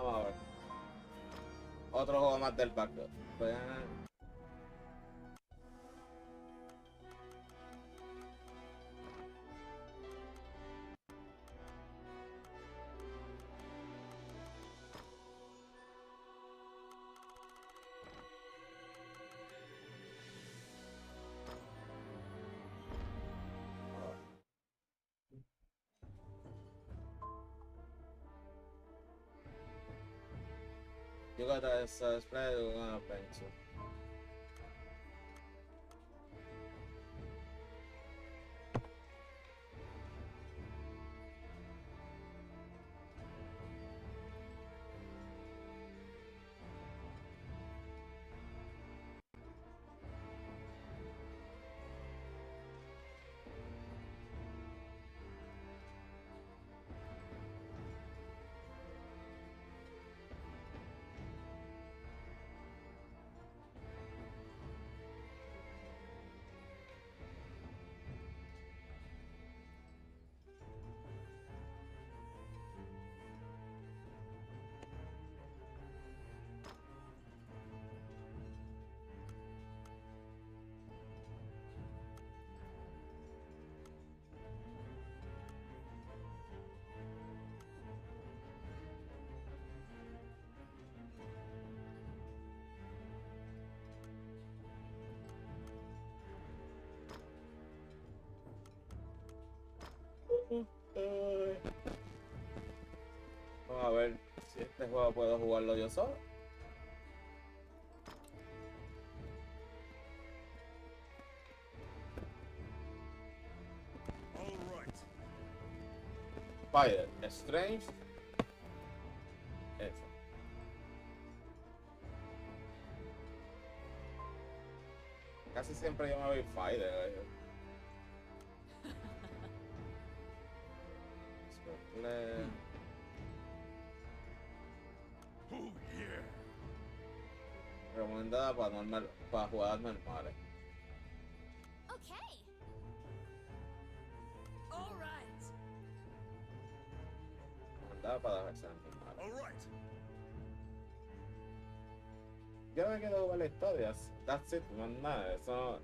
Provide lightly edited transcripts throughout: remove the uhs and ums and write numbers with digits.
Vamos a ver. Otro juego más del backlog. Pues, you got a spread pencil. Vamos a ver si este juego puedo jugarlo yo solo. Fire, Strange. Eso. Casi siempre yo me voy Fire. Recomendada para jugar normales. Okay. All right. Recomendada para versiones normales. Yo me quedo con la historia. That's it, no es nada. Eso.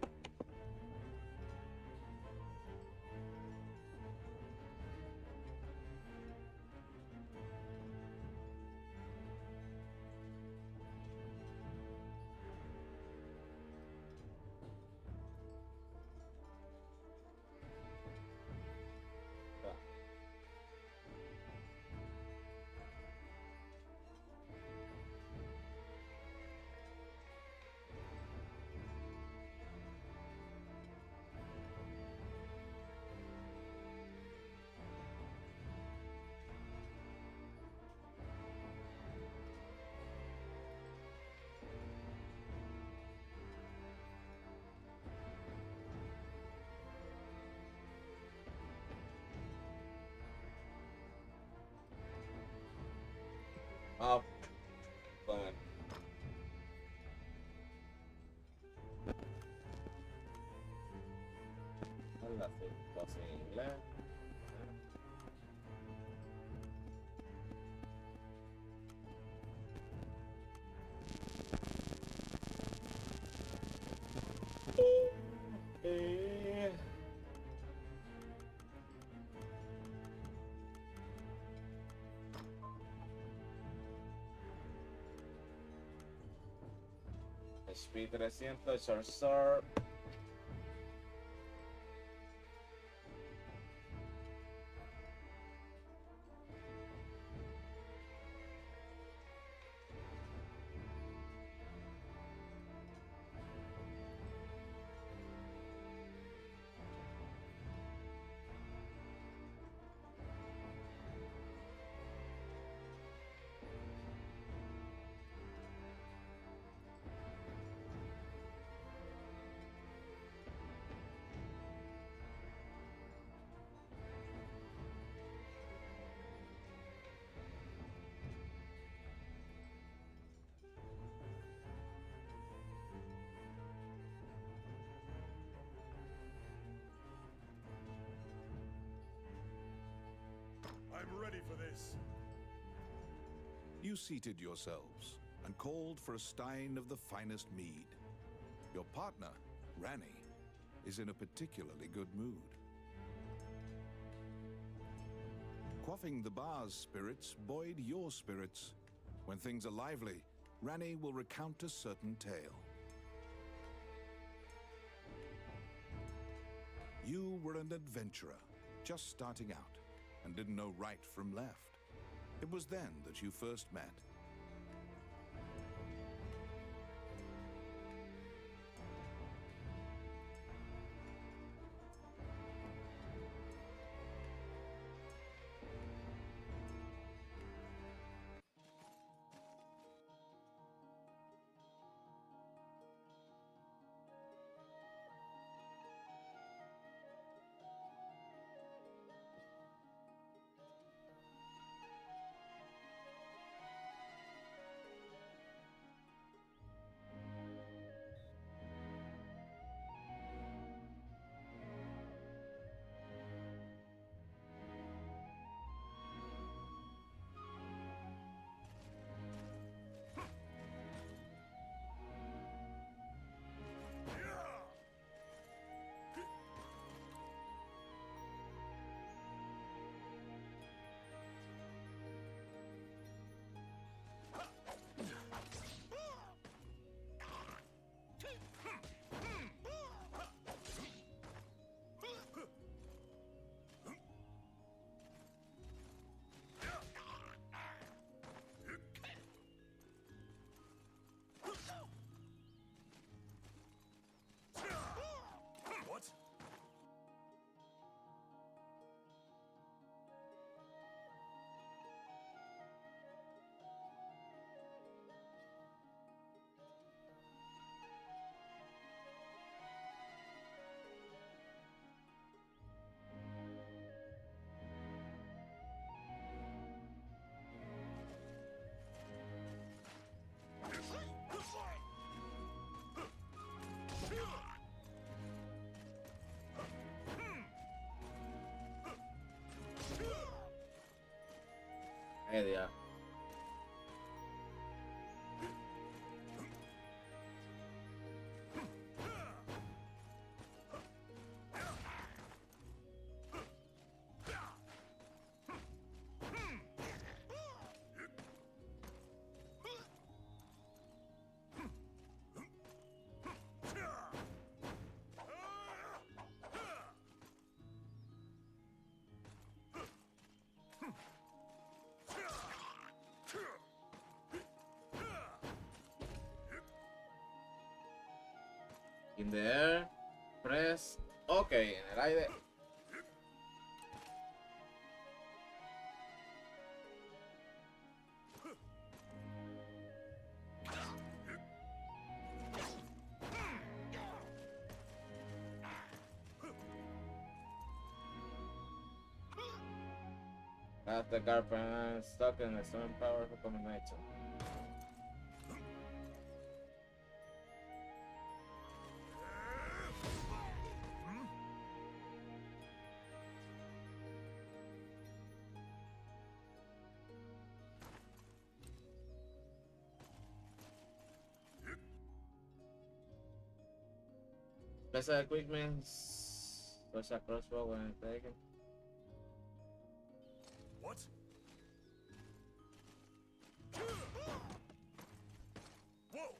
Ah, bueno. Hola, sí, dos en inglés. HP 300, Short Sword. I'm ready for this. You seated yourselves and called for a stein of the finest mead. Your partner, Ranni, is in a particularly good mood. Quaffing the bar's spirits buoyed your spirits. When things are lively, Ranni will recount a certain tale. You were an adventurer, just starting out, and didn't know right from left. It was then that you first met. What? There they are. In the air, press OK en el aire. Got the Garpan stuck in a storm powerful combination. Special equipment, such a crossbow when taken. What? Whoa!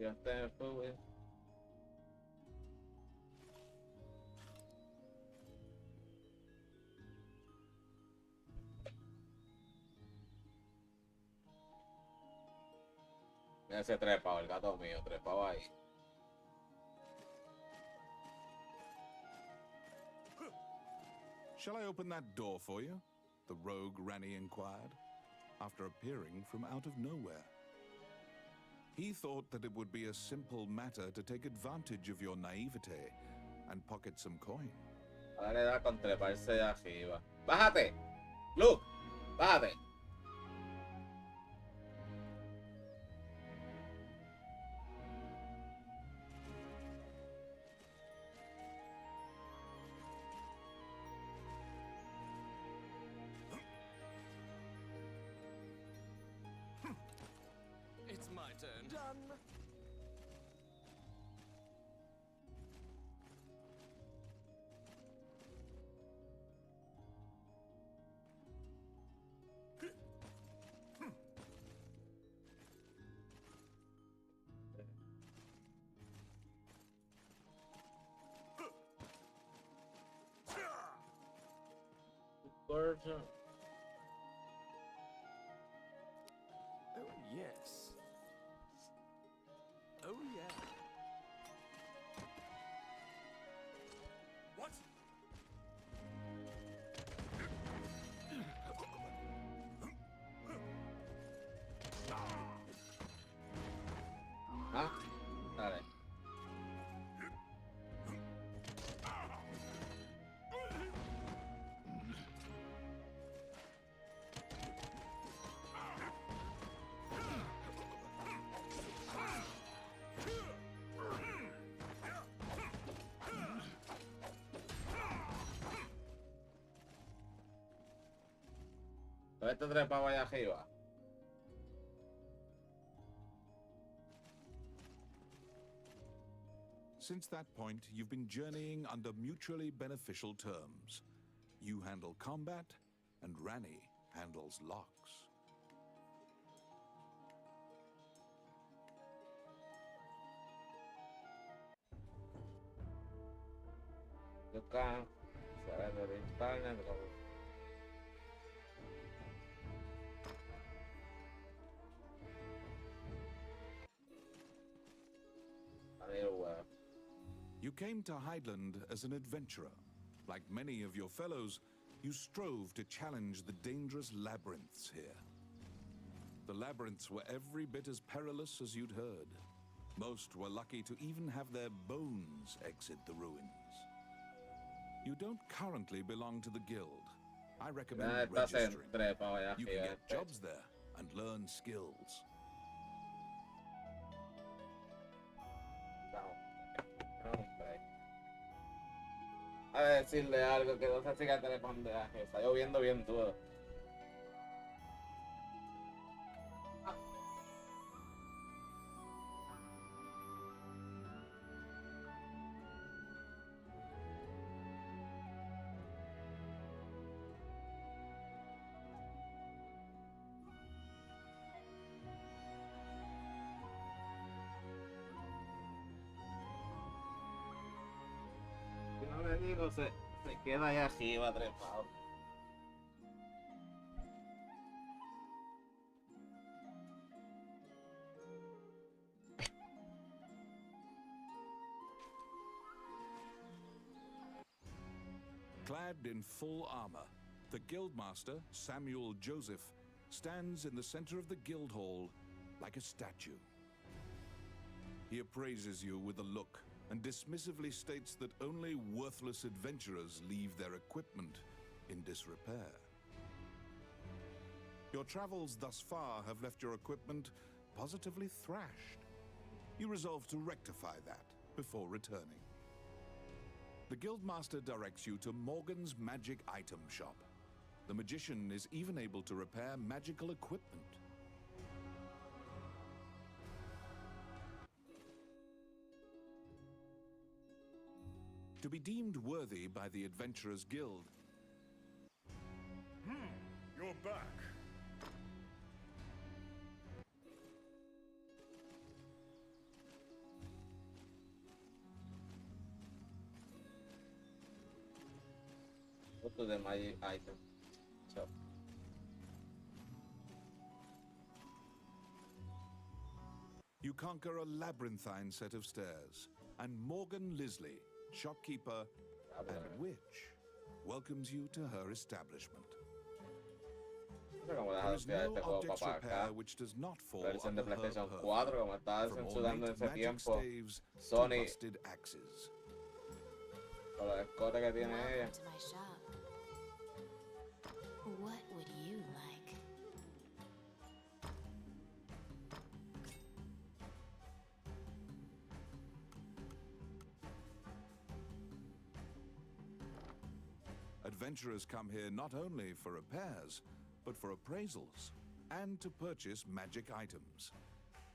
You have to food with. ese trepado, el gato mío, trepado ahí. Shall I open that door for you? The rogue Rani inquired, after appearing from out of nowhere. He thought that it would be a simple matter to take advantage of your naivete and pocket some coin. Ahora le da con treparse de arriba. ¡Bájate! ¡Luke! ¡Bájate! It's my turn. Done. Gorgeous. Oh, yes. Oh, yeah. What? ¿Ah? Dale. ¿Dónde está trepado allá arriba? Since that point, you've been journeying under mutually beneficial terms. You handle combat, and Rani handles locks. You can surrender the internet. You came to Hydeland as an adventurer. Like many of your fellows, you strove to challenge the dangerous labyrinths here. The labyrinths were every bit as perilous as you'd heard. Most were lucky to even have their bones exit the ruins. You don't currently belong to the guild. I recommend registering. You can get jobs there and learn skills. A decirle algo que no se siga trepando de la jefa. Yo viendo bien todo. No le digo, se queda ahí arriba trepado. Clad in full armor, the Guildmaster, Samuel Joseph, stands in the center of the guild hall like a statue. He appraises you with a look and dismissively states that only worthless adventurers leave their equipment in disrepair. Your travels thus far have left your equipment positively thrashed. You resolve to rectify that before returning. The Guildmaster directs you to Morgan's Magic Item Shop. The magician is even able to repair magical equipment. To be deemed worthy by the Adventurers Guild, You're back. Go to the magic item shop. conquer a labyrinthine set of stairs, and Morgan Lisley, shopkeeper and witch, welcomes you to her establishment. No sé cómo There dejar is de este no juego objects para repair acá. which does not fall Versión de under her PlayStation purview. 4, como estaba From censurando en ornate ese magic tiempo. staves to Sony, busted axes. con los escotes que tiene ella. Welcome to my shop. What would you like? Adventurers come here not only for repairs, but for appraisals and to purchase magic items.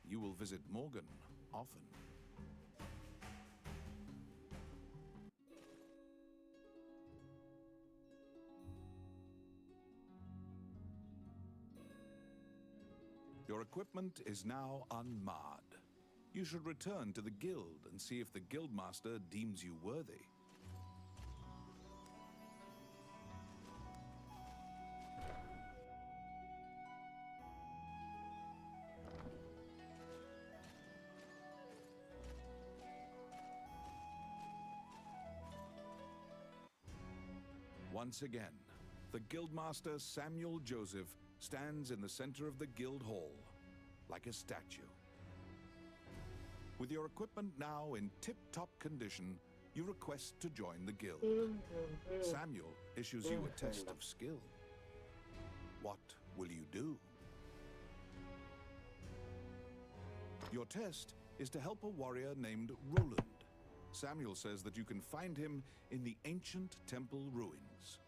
You will visit Morgan often. Your equipment is now unmarred. You should return to the guild and see if the guildmaster deems you worthy. Once again, the Guildmaster Samuel Joseph stands in the center of the Guild Hall, like a statue. With your equipment now in tip-top condition, you request to join the guild. Samuel issues you a test of skill. What will you do? Your test is to help a warrior named Roland. Samuel says that you can find him in the ancient temple ruins.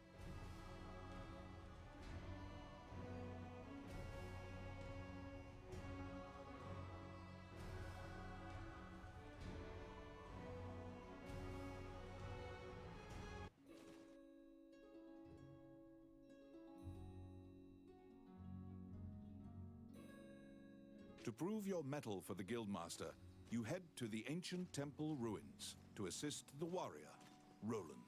To prove your mettle for the Guildmaster, you head to the ancient temple ruins to assist the warrior, Roland.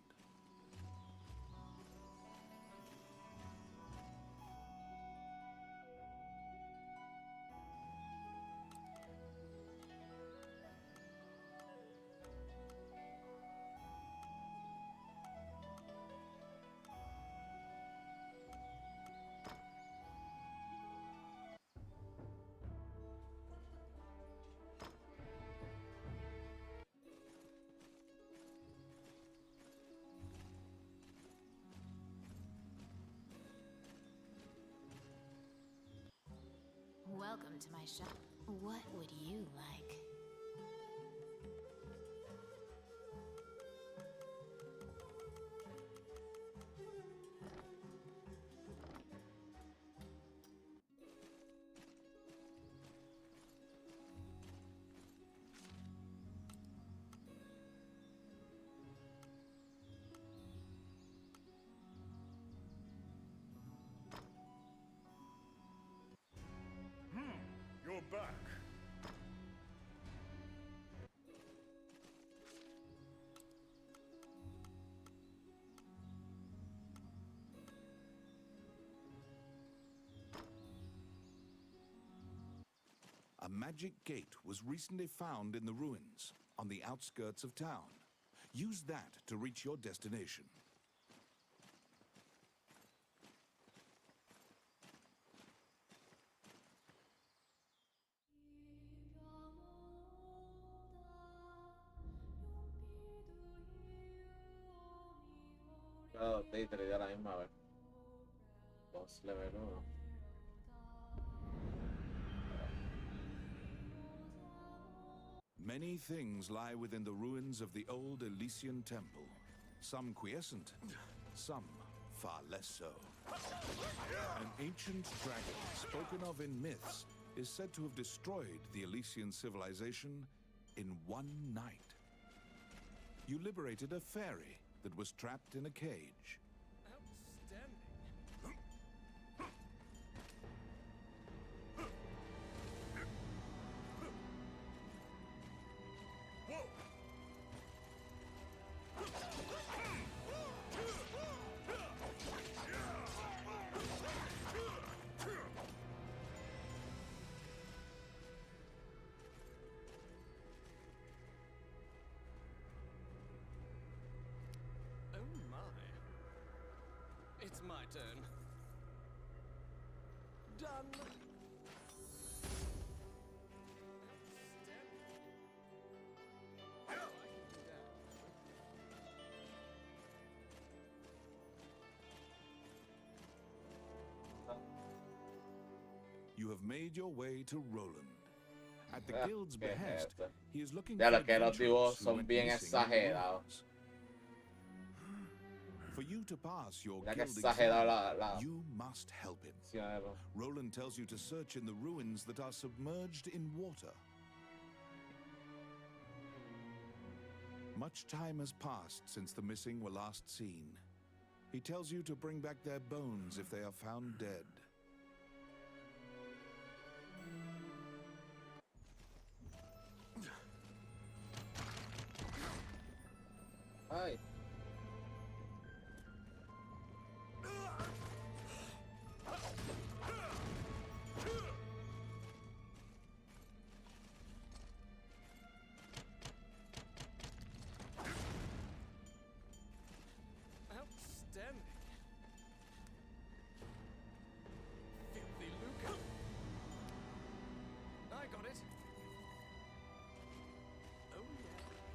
Welcome to my shop. What would you like? You're back. A magic gate was recently found in the ruins on the outskirts of town. Use that to reach your destination. Claro, te traía a la misma vez. 2 level 1. Many things lie within the ruins of the old Elysian temple. Some quiescent, some far less so. An ancient dragon, spoken of in myths, is said to have destroyed the Elysian civilization in one night. You liberated a fairy that was trapped in a cage. Outstanding. my turn. Done. You have made your way to Roland. At the Ah, guild's qué behest, jefe. he is looking Ya for lo que los adventurers dibujos who son went bien missing in the exagerados. ruins. For you to pass your Ya que guild exagerado exam, la you must help him. acción de los- Roland tells you to search in the ruins that are submerged in water. Much time has passed since the missing were last seen. He tells you to bring back their bones if they are found dead. Ay. Outstanding. Filthy lucre. I got it. Oh yeah.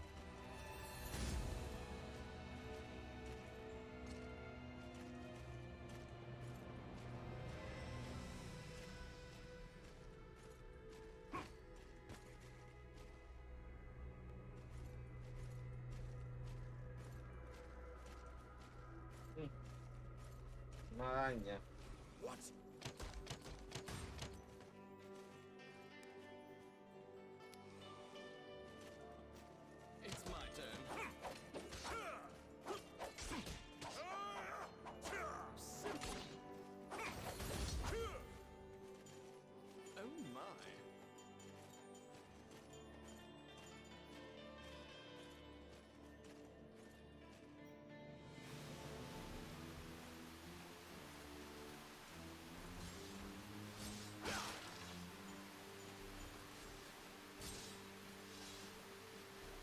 Una araña. What? It's my turn. Oh my.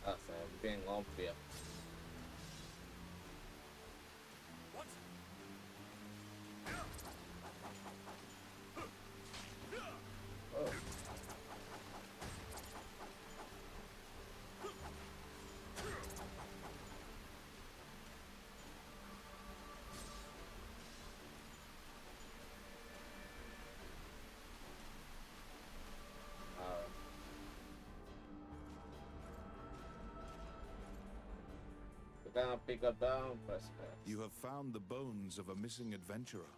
Ah, se ve bien obvio. What? Oh. Ah. You're gonna pick up down, press X. You have found the bones of a missing adventurer.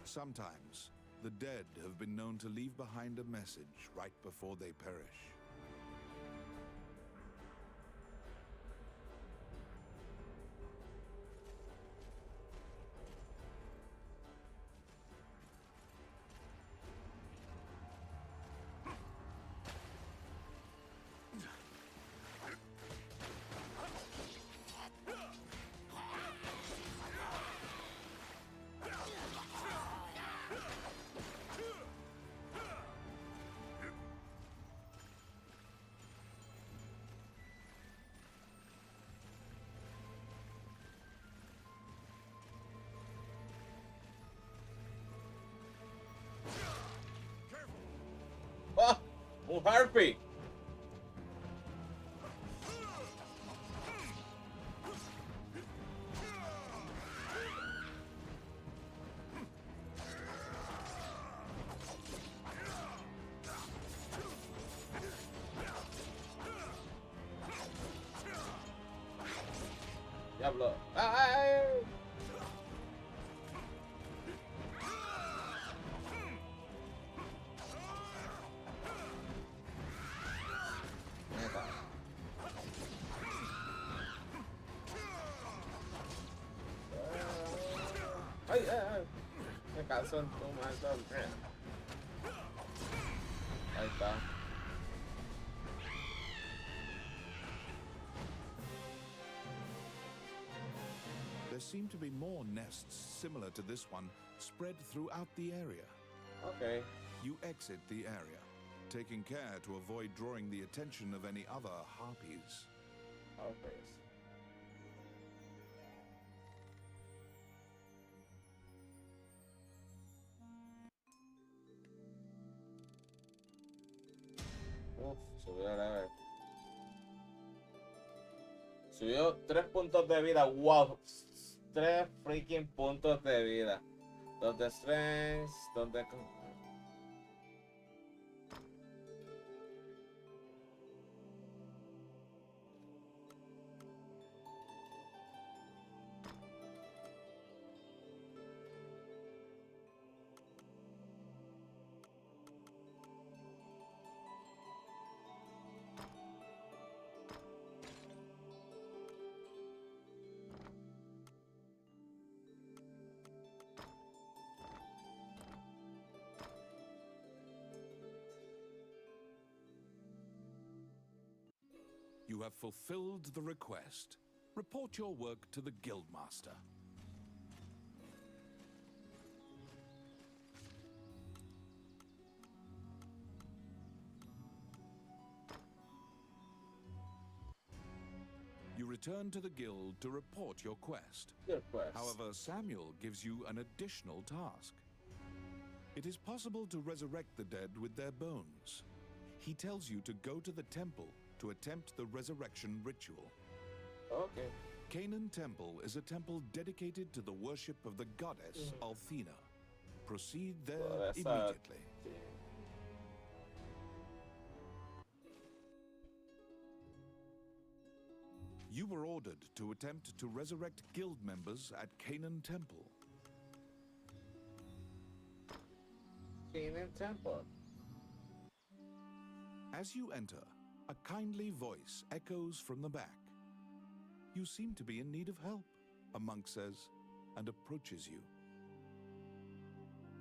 Sometimes, the dead have been known to leave behind a message right before they perish. ¡Oh! ¡Un harpy! Diablo. ¡Ay! Neta. ¡Ay, ay, ay! Me cansó en tu maldad. Ahí está. There seem to be more nests similar to this one spread throughout the area. Okay. You exit the area, taking care to avoid drawing the attention of any other harpies. Okay. Subió de level. Subió 3 puntos de vida. Wow. 3 freaking puntos de vida. 2 de strength, 2 de... You have fulfilled the request. Report your work to the Guildmaster. You return to the guild to report your quest. Your quest. However, Samuel gives you an additional task. It is possible to resurrect the dead with their bones. He tells you to go to the temple to attempt the resurrection ritual. Okay. Canaan Temple is a temple dedicated to the worship of the goddess Althena. Proceed there immediately. You were ordered to attempt to resurrect guild members at Canaan Temple. Canaan Temple. As you enter, a kindly voice echoes from the back. You seem to be in need of help, a monk says, and approaches you.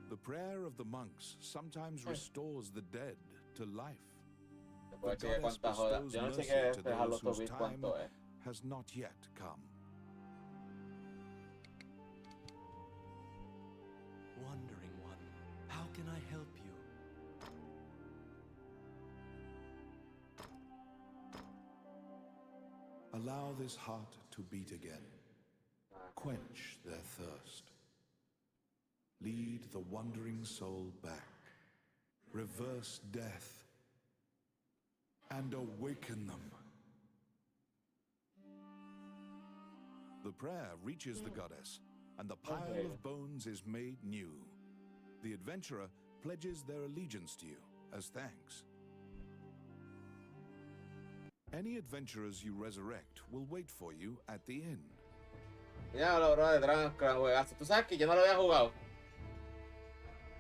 The prayer of the monks sometimes restores the dead to life. The goddess bestows mercy to those whose time has not yet come. Wandering one, how can I help you? Allow this heart to beat again. Quench their thirst. Lead the wandering soul back. Reverse death. And awaken them. The prayer reaches the goddess, and the pile of bones is made new. The adventurer pledges their allegiance to you as thanks. Any adventurers you resurrect will wait for you at the inn. Ya lo bro, de Dragon's Crown, juegazo. Tú sabes que yo no lo había jugado.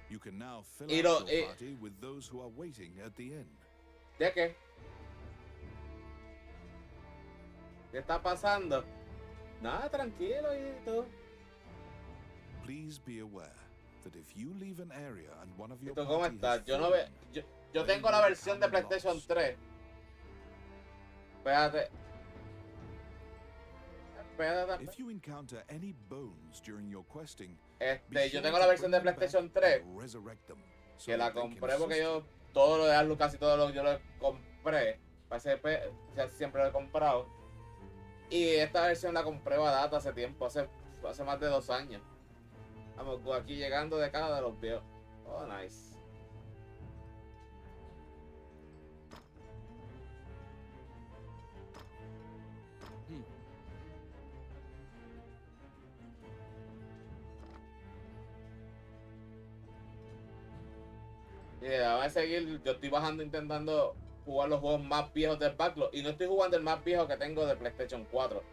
You can now fill Y out lo- your party with those who are waiting at the inn. ¿De qué? ¿Qué está pasando? Nada, tranquilo y todo. Please be aware that if you leave an area and one of ¿Y your tú cómo party estás? has Yo no ve... fallen, Yo tengo la versión de PlayStation 3. Espérate. Espérate. if you encounter any bones during your questing, Yo tengo la versión de PlayStation 3. resurrect them, so Que la that they can compré porque assist yo you. todo lo de Halo, casi todo lo yo lo compré. Para SP, siempre lo he comprado. Y esta versión la compré barata hace tiempo, hace más de 2 años. Vamos, aquí llegando de cada de los viejos. Oh, nice. Y vamos a seguir, yo estoy bajando intentando jugar los juegos más viejos del backlog. Y no estoy jugando el más viejo que tengo de PlayStation 4.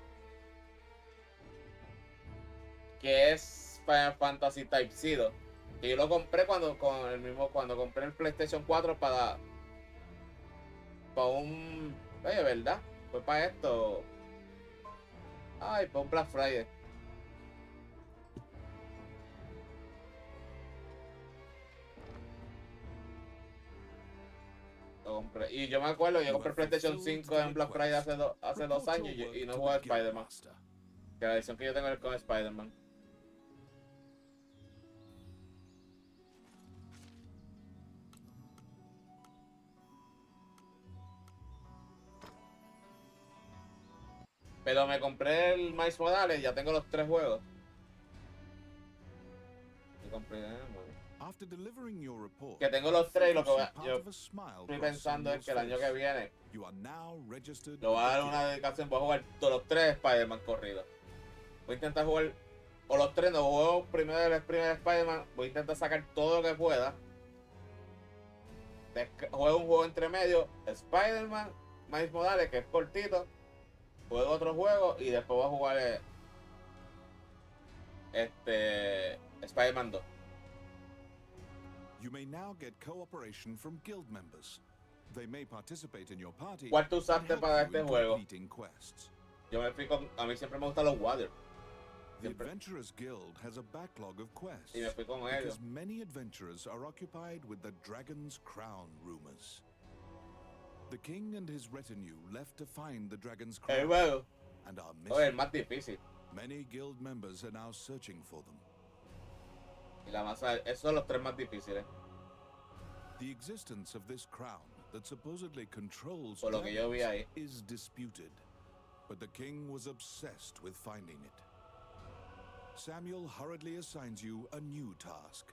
Que es Final Fantasy Type 0. Que yo lo compré cuando compré el PlayStation 4 para un... Oye, ¿verdad? Fue para esto. Ay, para un Black Friday. Lo compré. Y yo me acuerdo, yo compré el PlayStation 5 en Black Friday hace 2 años y no jugué a Spider-Man. Que la edición que yo tengo es con Spider-Man. Pero me compré el Miles Morales, ya tengo los 3 juegos. Y compré, After delivering your report, Que tengo los tres y lo que you'll voy see a- part yo of a smile estoy cross pensando es Samuel's que el año que face. viene You are now registered lo voy a with the dar una guild. dedicación. Voy a jugar todos los tres Spider-Man corridos. Voy a intentar jugar, o los tres, no juego primero el primer Spider-Man. Voy a intentar sacar todo lo que pueda. Juego un juego entre medio, Spider-Man, Miles Morales, que es cortito. Juego otro juego y después voy a jugar Spider-Man 2. You may now get cooperation from guild members. They may participate in your party ¿Cuál tú and usaste help para you este in juego? completing quests. Yo me fui con, a mí siempre me gustan los Water. The Siempre. Adventurers Guild has a backlog of quests Y me fui con ellos. because many adventurers are occupied with the Dragon's Crown rumors. The king and his retinue left to find the Dragon's El Crown juego, and are oye, el missing. más difícil. Many guild members are now searching for them. Y la masa, esos son los tres más difíciles. The existence of this crown that supposedly controls Por lo que yo vi dragons ahí. is disputed, but the king was obsessed with finding it. Samuel hurriedly assigns you a new task.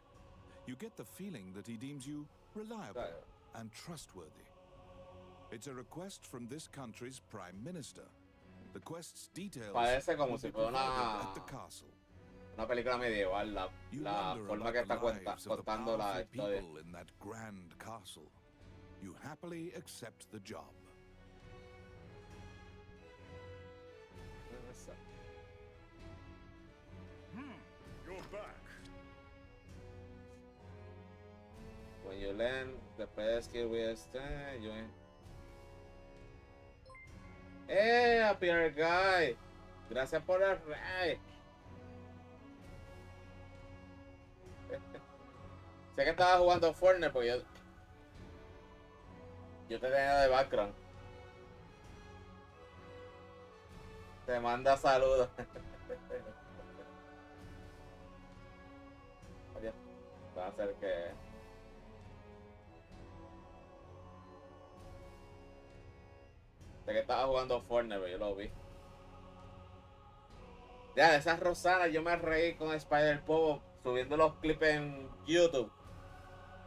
You get the feeling that he deems you reliable Claro. and trustworthy. It's a request from this country's prime minister. The quest's details Parece como will si be fuera provided una- at the castle. Una película medieval, You la wonder forma about que está the lives of the contando la powerful historia. people in that grand castle. You happily accept the job. You're back. When you learn the best skill we stand, you Peter Guy! Gracias por el rey. Sé que estaba jugando Fortnite porque yo te tenía de background. Te manda saludos. Oye, va a hacer que sé que estaba jugando Fortnite, pero yo lo vi. Ya, de esas Rosanas yo me reí con Spider-Pogo subiendo los clips en YouTube.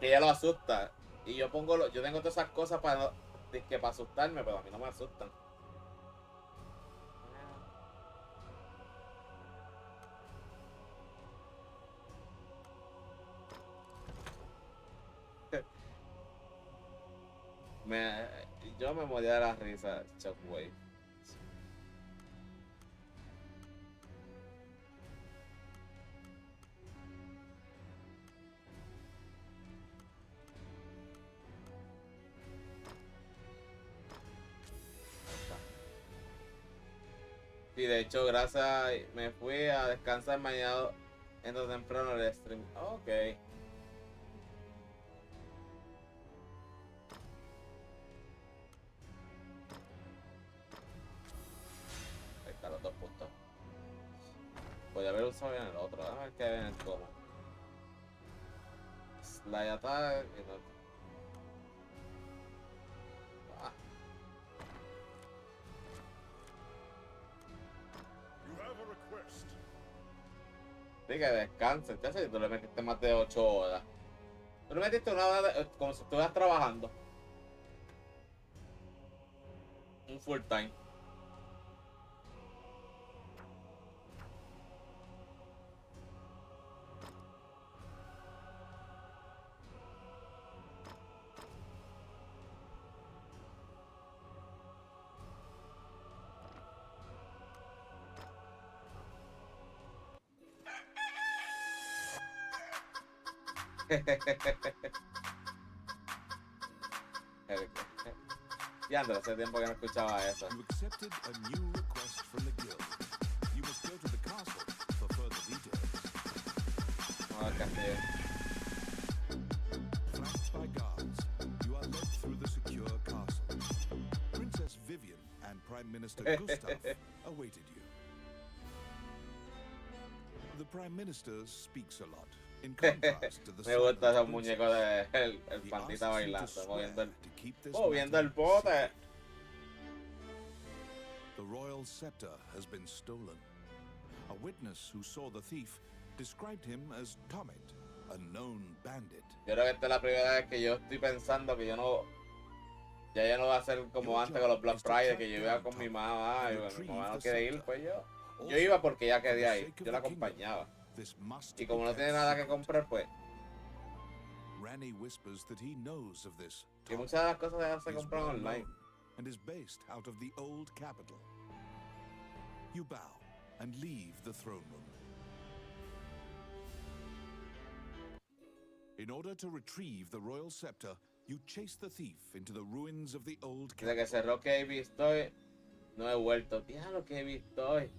Que ella lo asusta. Y yo yo tengo todas esas cosas para asustarme, pero a mí no me asustan. Yo me moría de la risa, Shockwave. Y de hecho, gracias, me fui a descansar mañana en lo temprano el stream. Ok. Ahí están los 2 puntos. Voy a ver usado bien el otro. Déjame ver qué ven cómo. Slide attack y no. Ah, You have a request. sí, que descansen. Ya sé, tú le metiste más de 8 horas. Tú le metiste una hora como si estuvieras trabajando. Un full time. Ya, Andrés, hace tiempo que no escuchaba eso. You accepted a new request from the guild. You must go to the castle for further details. No, Castillo. Flanked by guards, you are led through the secure castle. Princess Vivian and Prime Minister Gustav awaited you. The Prime Minister speaks a lot, in contrast to the Me gusta ese silent muñeco princess. de el He pandita asks you to bailando, swear moviendo el, to keep this moviendo el matter bote. secret. The royal scepter has been stolen. A witness who saw the thief described him as Comet, a known bandit. Yo creo que esta es la primera vez que yo estoy pensando que yo no. Ya no va a ser como antes con los Black Friday, que yo iba con mi mamá y bueno, mi mamá no quiere ir, pues yo iba porque ya quería ir, yo la acompañaba. This must Y be como no kept tiene nada que secret. comprar, pues, Ranni whispers that he knows of this que Tomet. muchas de las cosas ya se Is compran well online. known and is based out of the old capital. You bow and leave the throne room. In order to retrieve the royal scepter, you chase the thief into the ruins of the old Desde que capital. cerró KB estoy, no he vuelto. Diablo, KB estoy.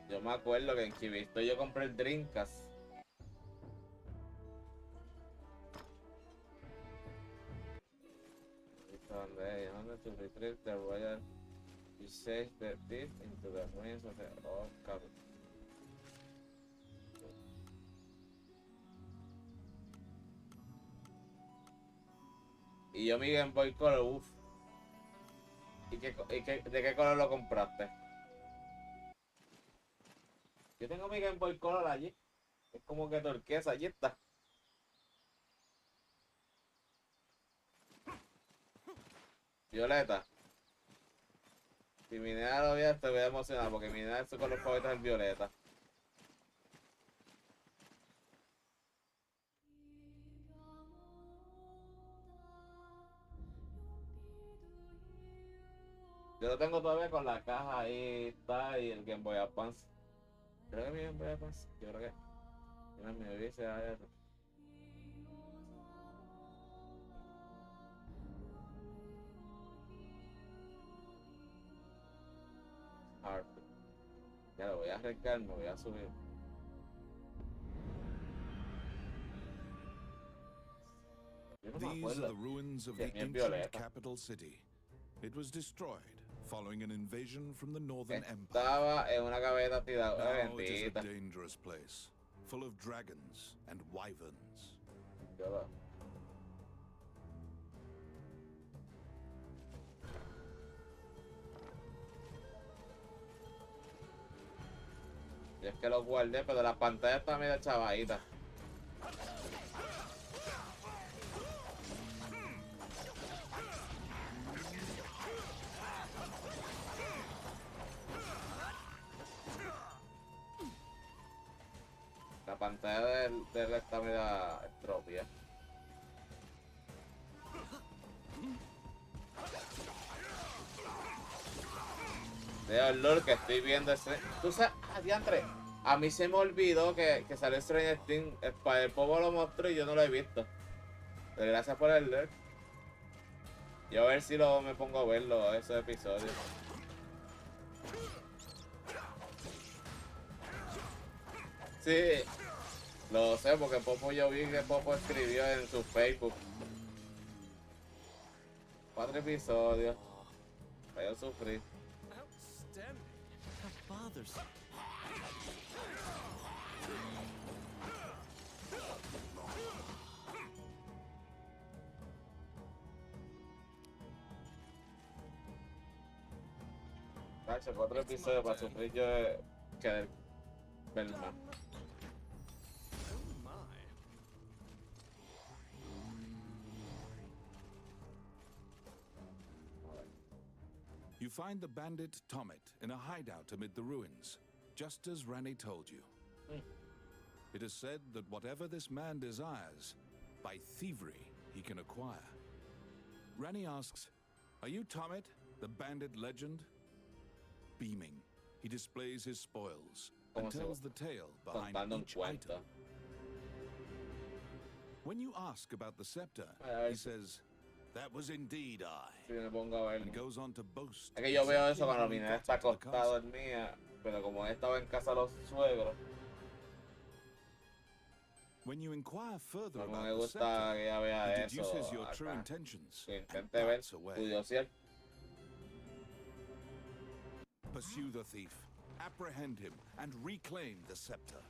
Yo me acuerdo que en Kivisto yo compré el Dreamcast. Donde to retrieve the royal, you chase the thief into the ruins of the old capital. Y yo mi Game Boy Color, uff. ¿De qué color lo compraste? Yo tengo mi Game Boy Color allí. Es como que turquesa, allí está. Violeta. Si mi nena lo viera, te voy a emocionar porque mi nena su color favorito es el violeta. Yo lo tengo todavía con la caja ahí, está, y el Game Boy Advance. Creo que mi Game Boy Advance, yo creo que. Mira, mi bebé se va a Hard. Ya lo voy a arrancar, me voy a subir. Yo no me These are acuerdo. the ruins of Sí, the es ancient violeta. capital city. It was destroyed following an invasion from the Northern Empire. Estaba en una gaveta tirada. Now it is a Bendita. dangerous place, full of dragons and wyverns. Yo lo- Yo es que lo guardé, pero la pantalla está medio chavadita. La pantalla del está medio estropia. Veo el lore que estoy viendo ese. Tú sabes, diantre. A mí se me olvidó que salió Stranger Things. El Pobo lo mostró y yo no lo he visto. Pero gracias por el lore. Yo a ver si me pongo a verlo, esos episodios. Sí, lo sé porque Popo yo vi que Popo escribió en su Facebook. 4 episodios. Para yo sufrir. Outstanding. How bothersome. Cacho, 4 episodios para sufrir yo que ver más. Oh my. You find the bandit Tomet in a hideout amid the ruins, just as Ranni told you. It is said that whatever this man desires, by thievery he can acquire. Ranni asks, "Are you Tomet, the bandit legend?" Beaming, he displays his spoils and Como se tells the tale behind contando un each cuento. item. When you ask about the scepter, Ay, he says, "That was indeed I," Si me pongo a ver. and goes on to boast. Es que yo veo eso exactly cuando how mi he nena got está into the acostada castle. dormida, pero como he estado en casa de los suegros, When you inquire further no me about the gusta scepter, que ella vea he eso deduces your true acá. intentions Que and intente ver, darts away. curiosidad. Pursue the thief, apprehend him, and reclaim the scepter.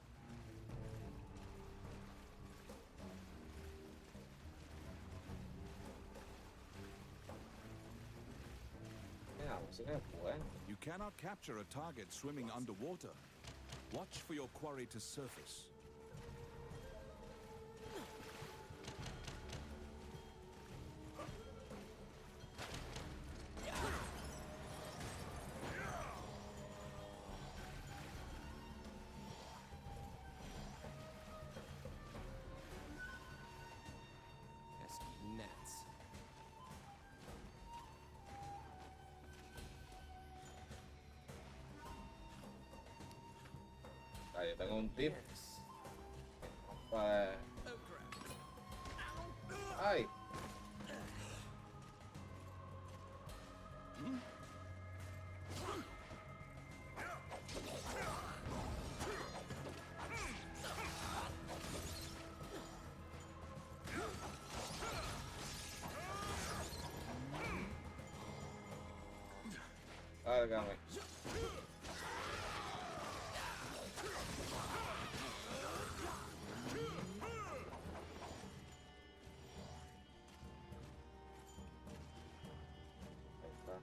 música es buena. You cannot capture a target swimming underwater. Watch for your quarry to surface. Pesky nets. Ah, yo tengo un tip Yes. para... Oh crap. ¡Ay! Cárgame. Ahí está.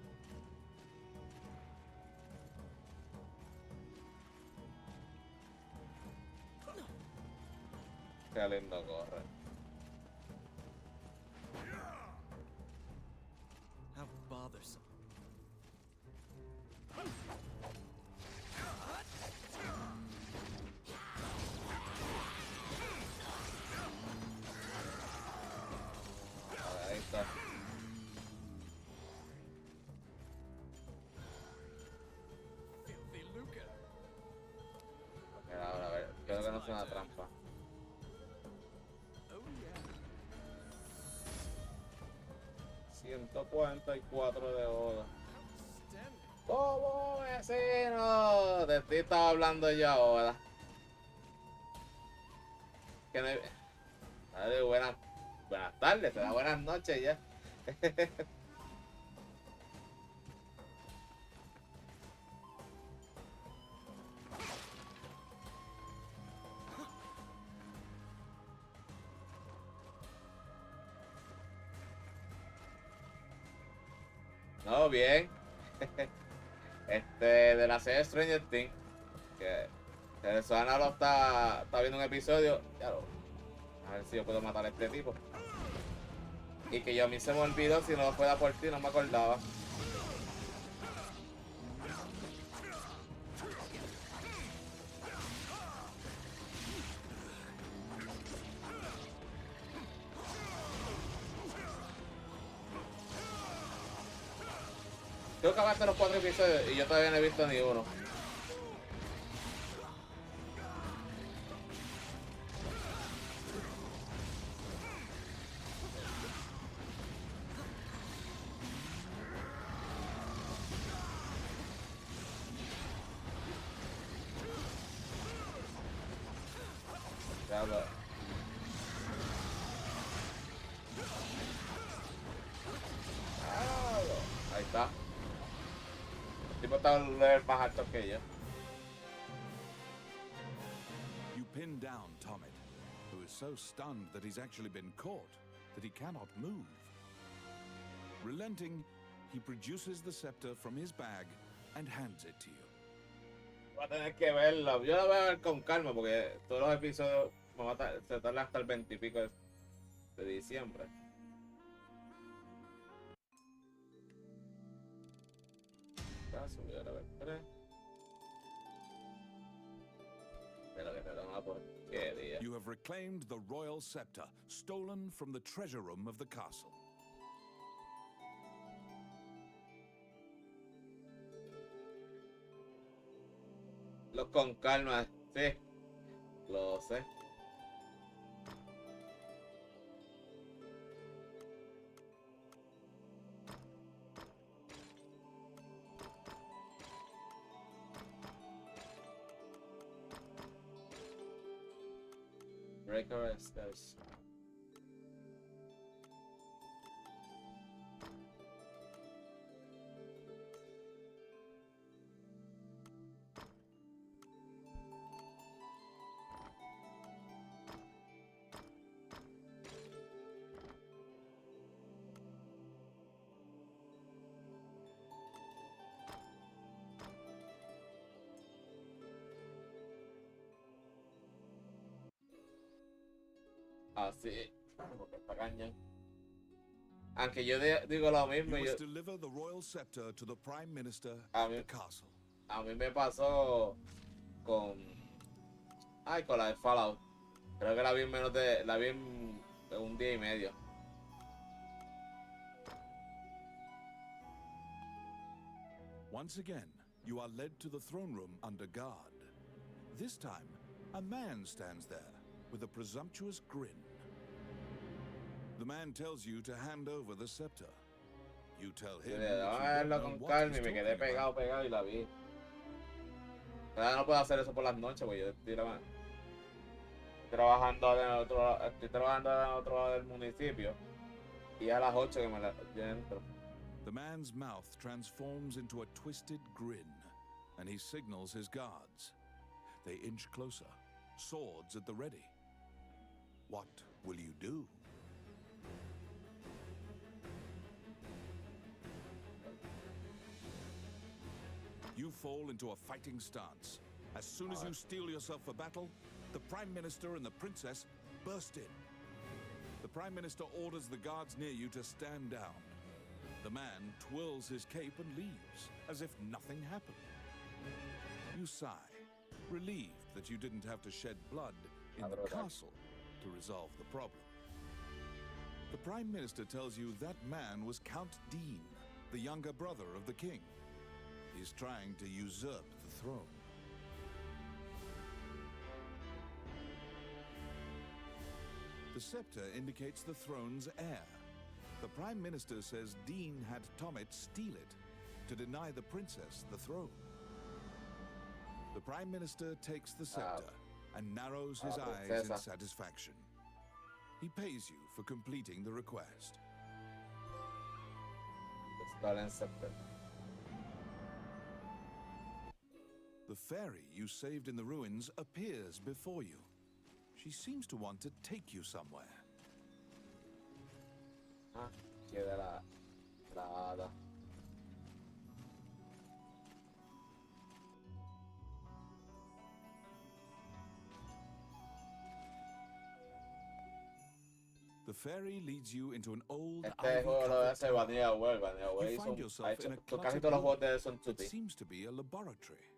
Qué lindo corre. How bothersome. Ahí está. Filthy lucre. Mira, ahora a ver. Creo que no es una trampa. Oh yeah. 144 de oro. Outstanding. ¡Cómo vecino! De ti estaba hablando yo ahora. Que no hay... Dale, buenas tardes, te da buenas noches ya. No, bien. De la serie Stranger Things, que Susana lo está viendo un episodio. A ver si yo puedo matar a este tipo. Y que yo a mí se me olvidó, si no fuera por ti, no me acordaba. Tengo que acabaste los 4 episodios y yo todavía no he visto ni uno. Diablo. Diablo. Ahí está. El tipo está un level más alto que yo. You pin down Tommet, who is so stunned that he's actually been caught that he cannot move. Relenting, he produces the scepter from his bag and hands it to you. Voy a tener que verlo. Yo lo voy a ver con calma porque todos los episodios se tardan hasta el 20 y pico de diciembre. Ya subió la vez. Pero que te da una porquería. You have reclaimed the royal scepter, stolen from the treasure room of the castle. Lo con calma, sí. Lo sé. Breaker Stairs. Así, porque está cañón. Aunque yo digo lo You mismo, must deliver the royal scepter to the Prime Minister A at mí- the castle. a mí me pasó con, con la de Fallout. Creo que la vi en un día y medio. Once again, you are led to the throne room under guard. This time, a man stands there with a presumptuous grin. The man tells you to hand over the scepter. You tell Yo him dije, that vamos you a don't verlo know con what calma he's y me talking quedé about. pegado y la vi. Ahora no puedo hacer eso por las noches, porque yo estoy trabajando en otro lado del municipio y a las 8 que yo entro. The man's mouth transforms into a twisted grin, and he signals his guards. They inch closer, swords at the ready. What will you do? You fall into a fighting stance. As soon as you steel yourself for battle, the Prime Minister and the Princess burst in. The Prime Minister orders the guards near you to stand down. The man twirls his cape and leaves, as if nothing happened. You sigh, relieved that you didn't have to shed blood in the castle to resolve the problem. The Prime Minister tells you that man was Count Dean, the younger brother of the king. He's trying to usurp the throne. The scepter indicates the throne's heir. The Prime Minister says Dean had Tommet steal it to deny the princess the throne. The Prime Minister takes the scepter and narrows his eyes in satisfaction. He pays you for completing the request. Stolen scepter. The fairy you saved in the ruins appears before you. She seems to want to take you somewhere. Queda la hada. The fairy leads you into an old Este juego lo hace ivy-covered Vanilla World. Vanilla World You hizo find ha yourself hecho in a casi cluttered todos los room juegos de Sun that Tzuti. seems to be a laboratory.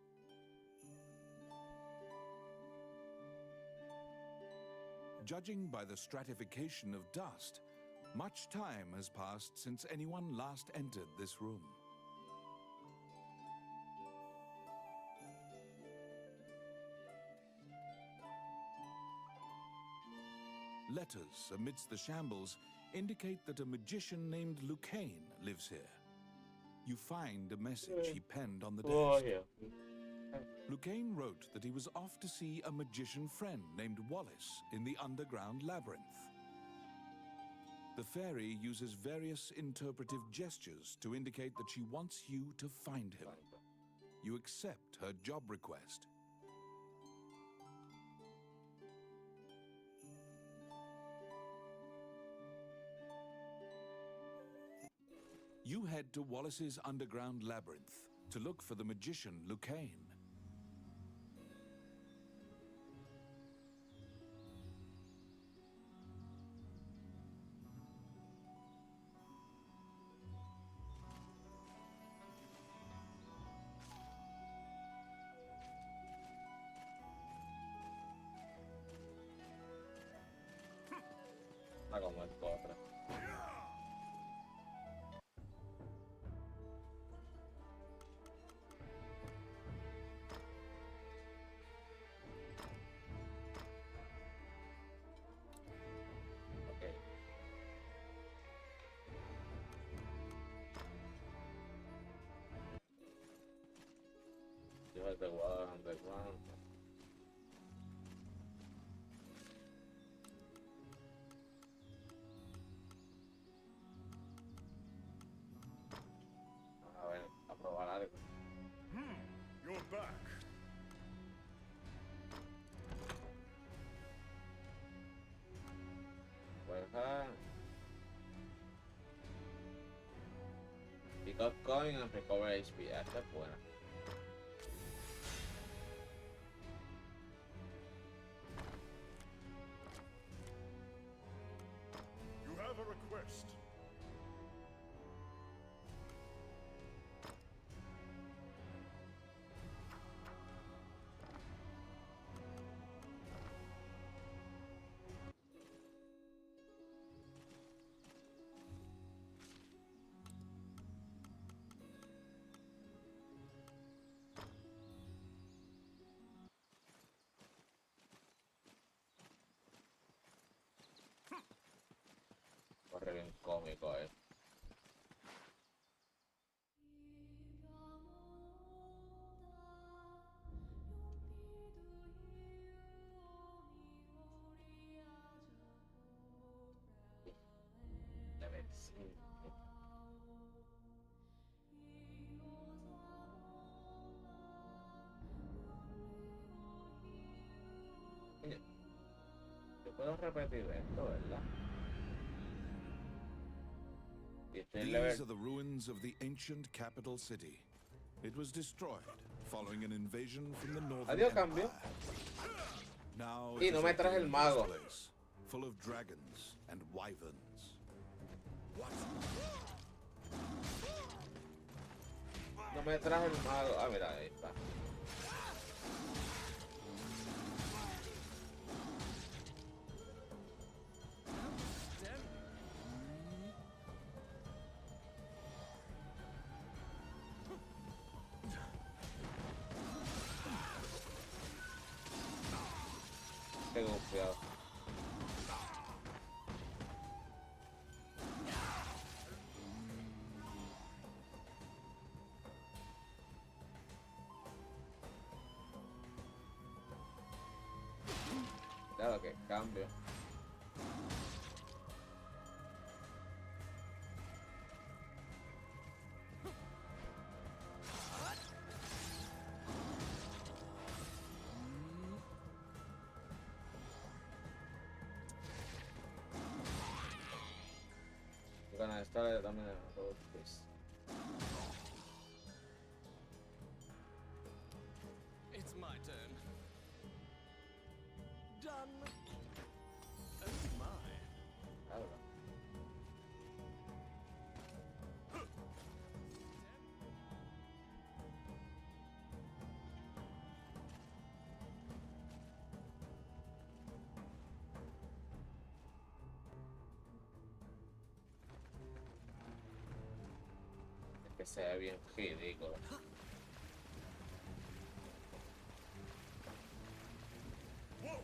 Judging by the stratification of dust, much time has passed since anyone last entered this room. Letters amidst the shambles indicate that a magician named Lucane lives here. You find a message he penned on the Oh, desk. yeah. Lucane wrote that he was off to see a magician friend named Wallace in the underground labyrinth. The fairy uses various interpretive gestures to indicate that she wants you to find him. You accept her job request. You head to Wallace's underground labyrinth to look for the magician Lucane. Está como el otra. Ok. Yo te voy a dar underground. A ver, a probar algo. You're back. Juega. Pick up coin and recover HP. Esta es buena. quest. Corre bien cómico, Level 5. Oye, yo puedo repetir esto, ¿verdad? Y estoy en level... These are the ruins of the ancient capital city. It was destroyed following an invasion from the Northern Adiós, Empire. cambio. Now Y it no is me a traje el dangerous mago. place, full of dragons and wyverns. What? No me traje el mago. Ah, mira, ahí está. Qué confiado. Claro que cambio. Gonna estar también en el road quiz. It's my turn. Done. Oh my. Claro. Es que se ve bien ridículo. Whoa!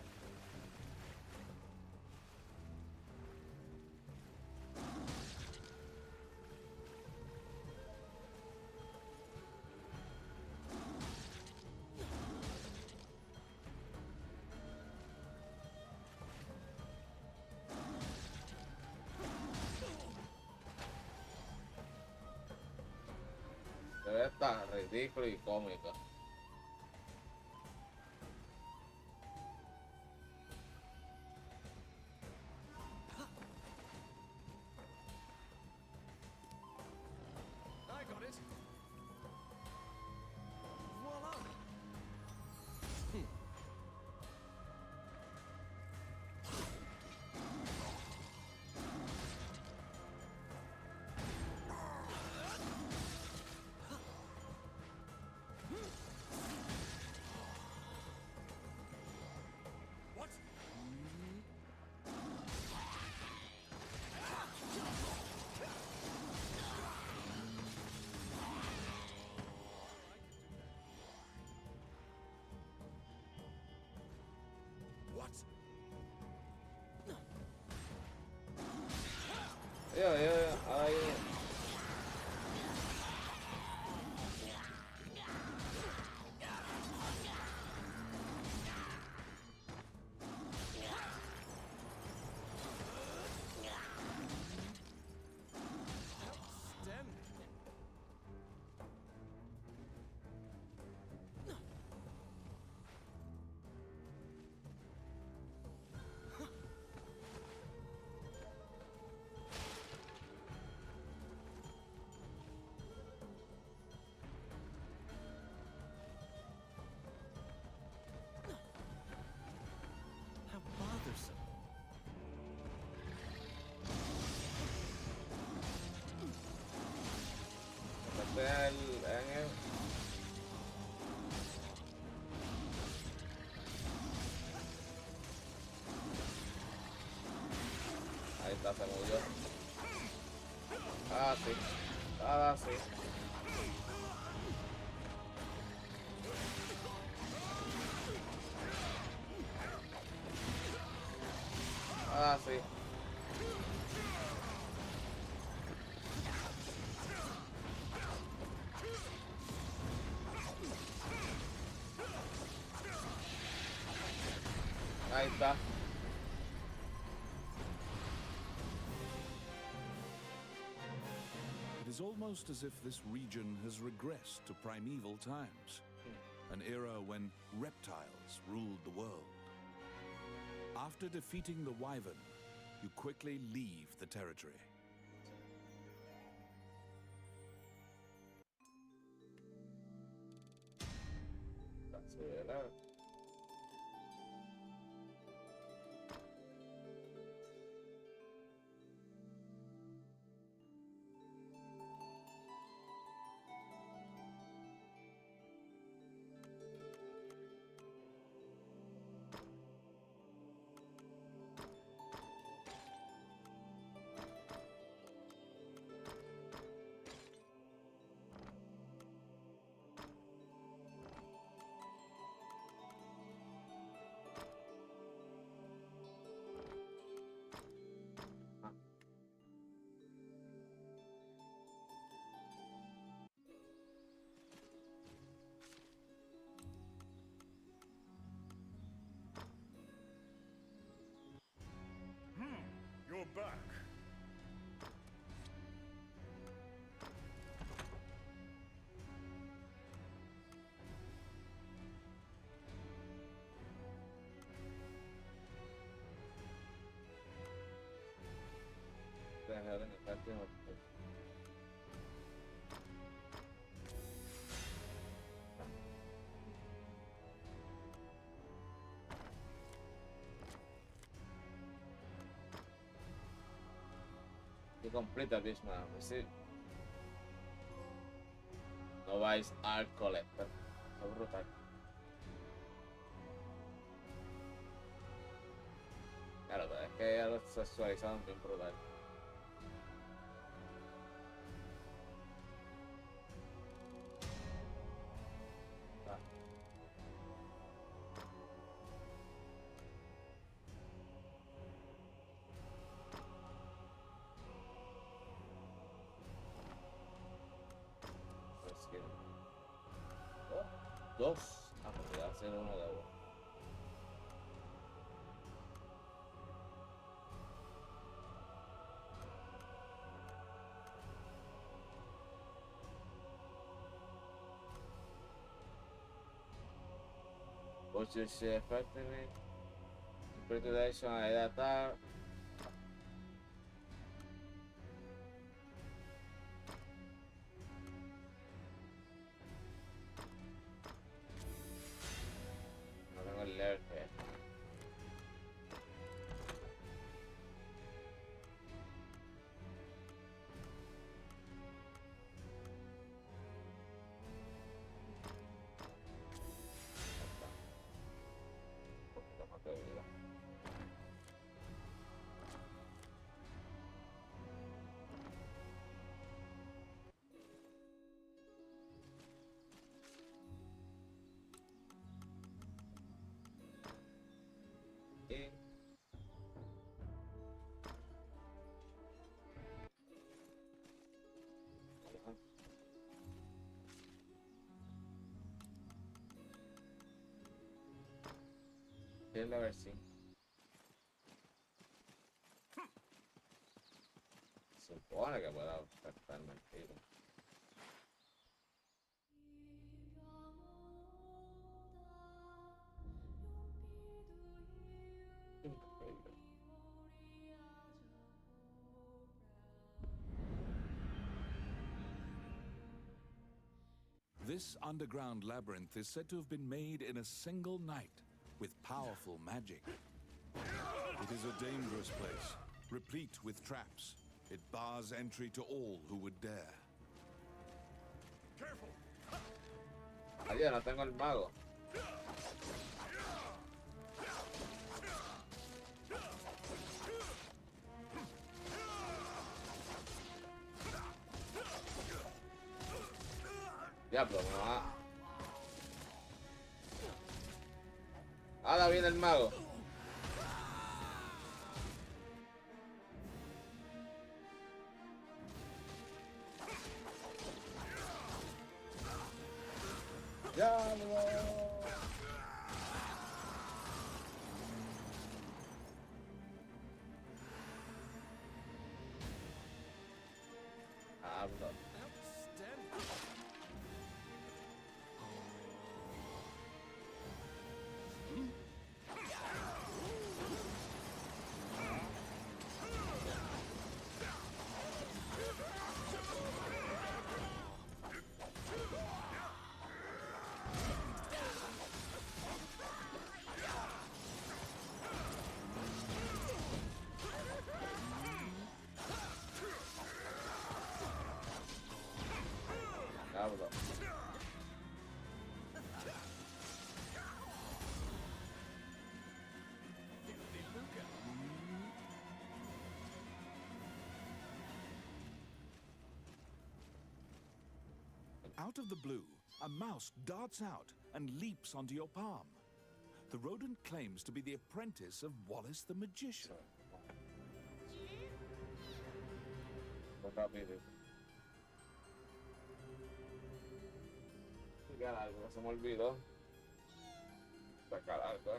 Se ve tan ridículo y cómico. I got it. Voila. What? What? Ahí. Stem. en el... Ahí está, se murió. Ah, sí. Ah, sí. Ah, sí. Ahí está. It is almost as if this region has regressed to primeval times, an era when reptiles ruled the world. After defeating the Wyvern, you quickly leave the territory. Sí, ¿verdad? You're back. Dejar en el patio. You complete the mission, receive. Novice Art Collector. Está brutal. Claro, pero es que ya lo sexualizaron bien brutal. Ah. Pues que... Oh, dos. Ah, pues ya hacer uno de agua. What's your shit effectively? Complete action, ahí está. No tengo el leer que. Un poquito más de vida. Y ajá. Quiero ver si se supone que pueda afectarme el tiro. Increíble. This underground labyrinth is said to have been made in a single night with powerful magic. It is a dangerous place, replete with traps. It bars entry to all who would dare. Careful. Adiós, no tengo el mago. Diablo, me va. Ahora viene el mago. Diablo. Diablo. Outstanding. Diablo. Out of the blue, a mouse darts out and leaps onto your palm. The rodent claims to be the apprentice of Wallace the Magician. Rápido. Sacar algo, se me olvidó. Sacar algo,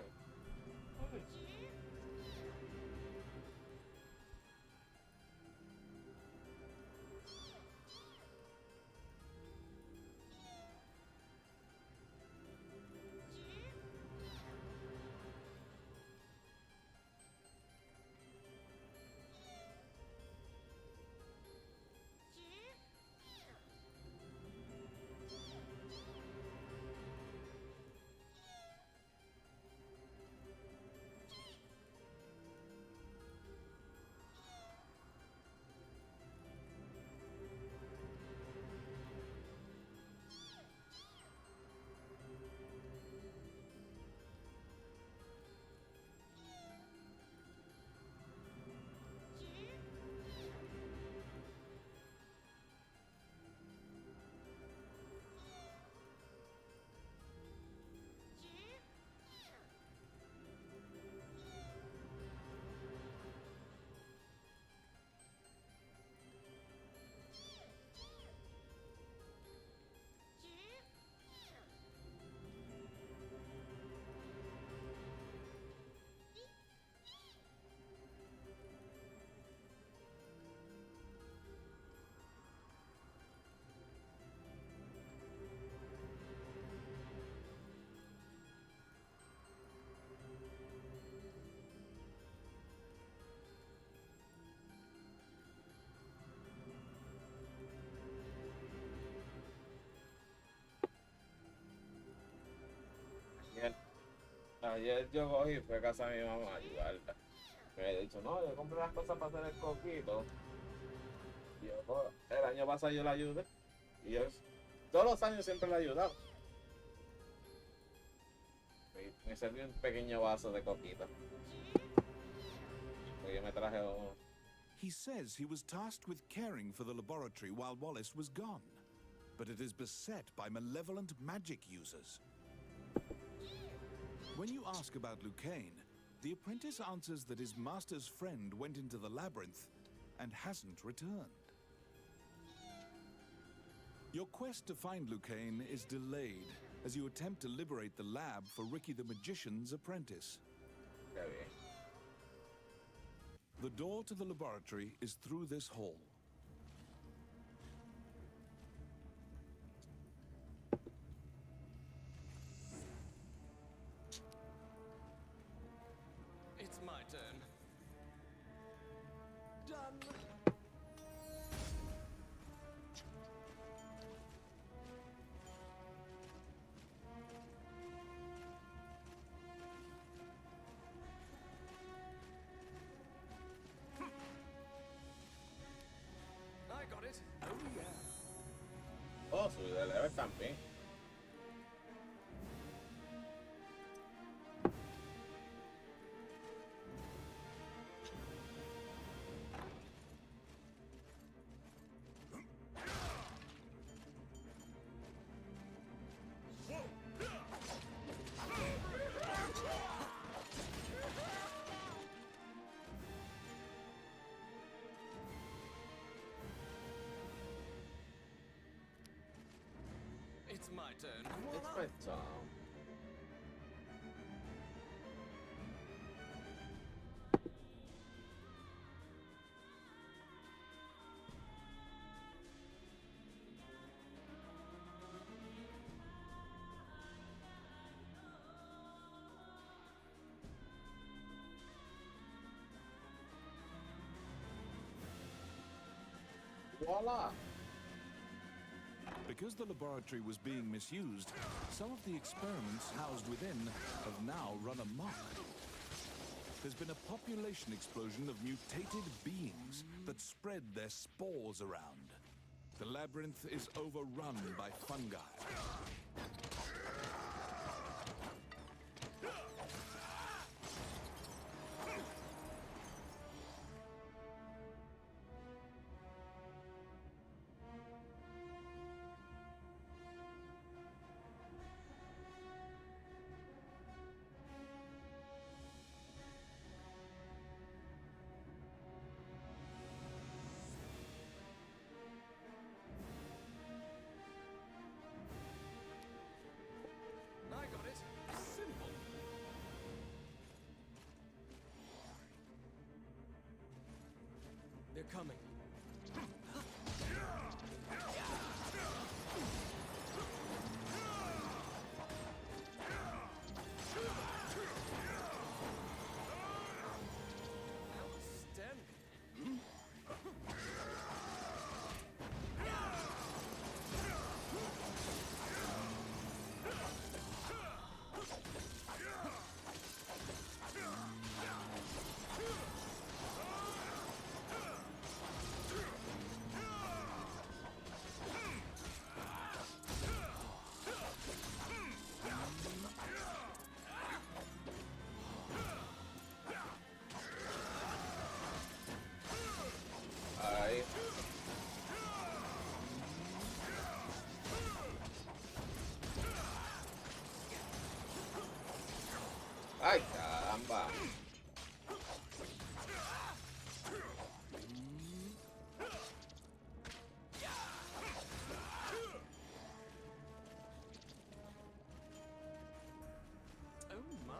Ayer yo cogí y fui a casa de mi mamá a ayudarla. Me había dicho, no, yo compré las cosas para hacer el coquito. Y yo, "Oh, el año pasado yo la ayudé. Y yo, todos los años siempre la he ayudado. Me serví un pequeño vaso de coquito. Porque yo me traje uno. He says he was tasked with caring for the laboratory while Wallace was gone, but it is beset by malevolent magic users. When you ask about Lucane, the apprentice answers that his master's friend went into the labyrinth and hasn't returned. Your quest to find Lucane is delayed as you attempt to liberate the lab for Ricky the Magician's apprentice. Qué bien. The door to the laboratory is through this hall. It's my turn. Done. de leves también. It's my turn. It's my turn. Voila! Because the laboratory was being misused, some of the experiments housed within have now run amok. There's been a population explosion of mutated beings that spread their spores around. The labyrinth is overrun by fungi. I got it. Simple. They're coming. Outstanding. Ahí. ¡Ay, caramba! Oh my.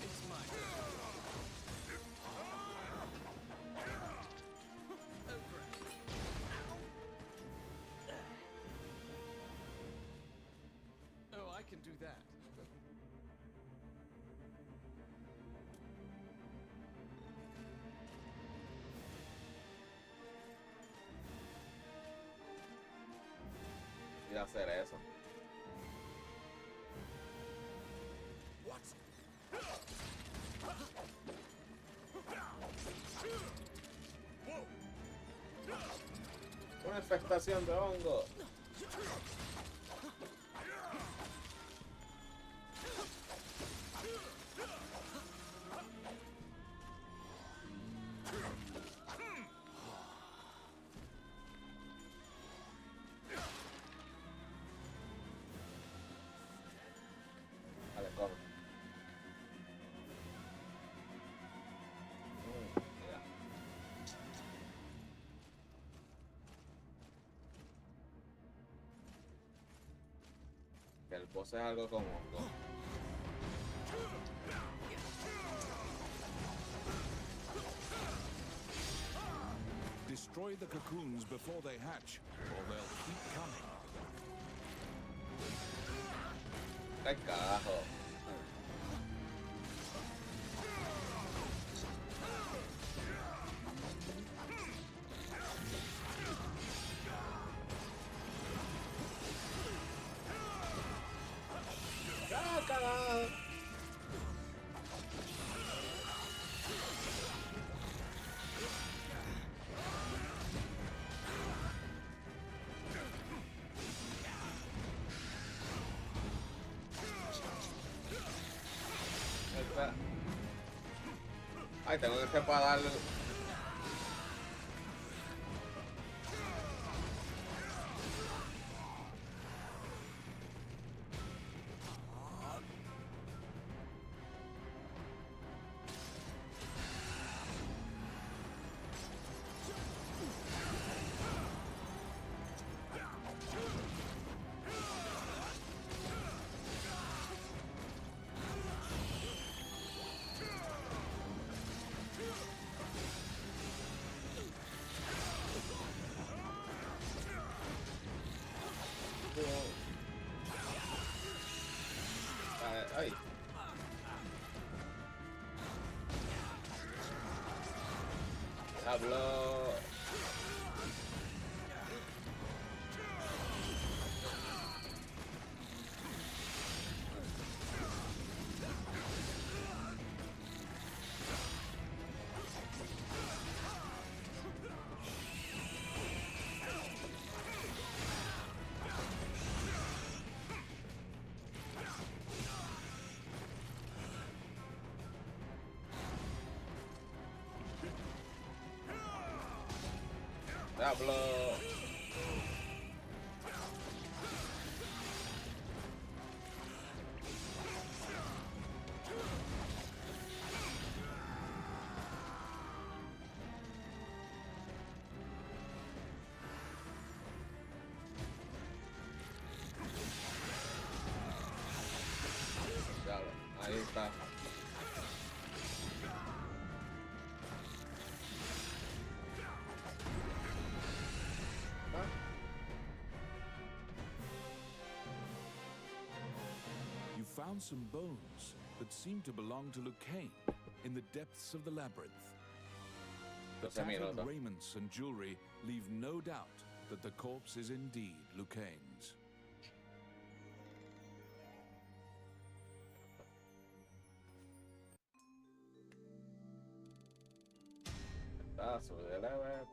It's my turn. Oh crap. Oh, I can do that. Y hacer eso. What? Whoa! Una infestación de hongo. Vale, corre. Mira. Que el boss es algo como hongo. Destroy the cocoons before they hatch, or they'll keep coming. ¡Qué carajo! Ay, tengo que separar. Ay. Diablo. Diablo. Diablo. Ahí está. You found some bones that seem to belong to Lucane in the depths of the labyrinth. The Entonces, mira, tattered ¿no? raiments and jewelry leave no doubt that the corpse is indeed Lucane's. Ah, subí la web.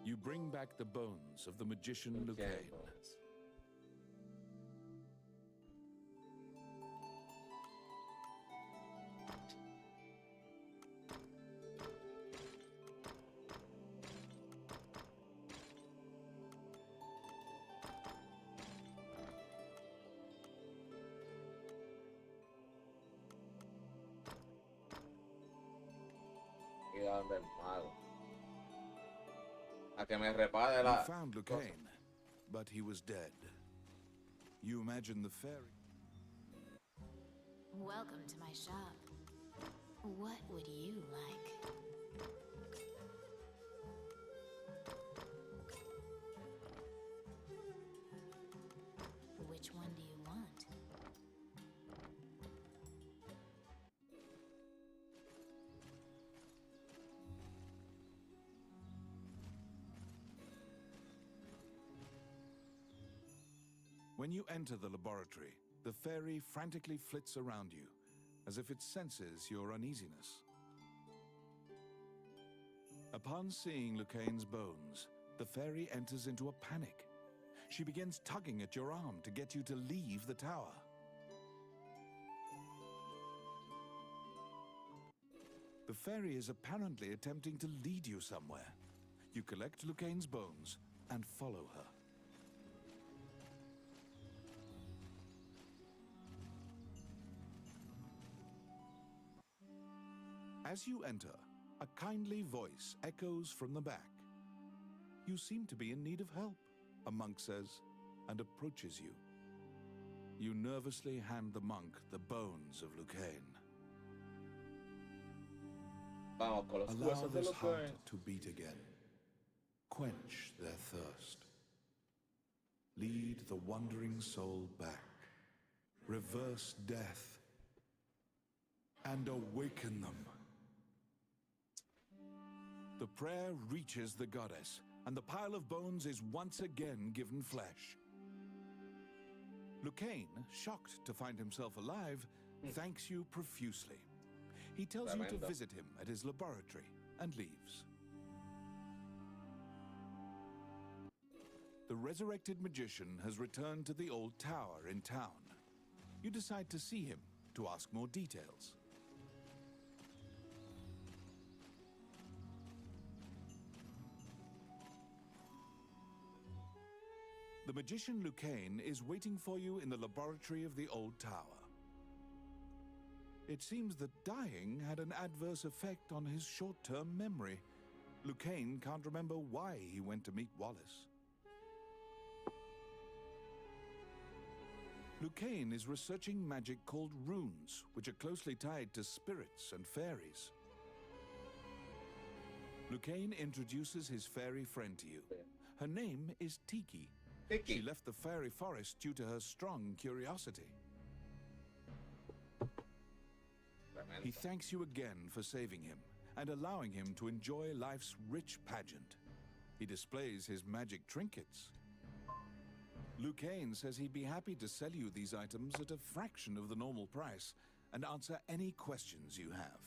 You bring back the bones of the magician Lucane. Y donde el mago. A que me repare You la. found Lucane, but he was dead. You imagine the fairy. Welcome to my shop. What would you like? Which one do you want? When you enter the laboratory, the fairy frantically flits around you, as if it senses your uneasiness. Upon seeing Lucane's bones, the fairy enters into a panic. She begins tugging at your arm to get you to leave the tower. The fairy is apparently attempting to lead you somewhere. You collect Lucane's bones and follow her. As you enter, a kindly voice echoes from the back. You seem to be in need of help, a monk says, and approaches you. You nervously hand the monk the bones of Lucane. Vamos con los Allow huesos de this los heart caen. to beat again. Quench their thirst. Lead the wandering soul back. Reverse death. And awaken them. The prayer reaches the goddess, and the pile of bones is once again given flesh. Lucane, shocked to find himself alive, thanks you profusely. He tells you to Tremendo. visit him at his laboratory and leaves. The resurrected magician has returned to the old tower in town. You decide to see him to ask more details. The magician Lucane is waiting for you in the laboratory of the old tower. It seems that dying had an adverse effect on his short-term memory. Lucane can't remember why he went to meet Wallace. Lucane is researching magic called runes, which are closely tied to spirits and fairies. Lucane introduces his fairy friend to you. Her name is Tiki. She left the fairy forest due to her strong curiosity. He thanks you again for saving him and allowing him to enjoy life's rich pageant. He displays his magic trinkets. Lucane says he'd be happy to sell you these items at a fraction of the normal price and answer any questions you have.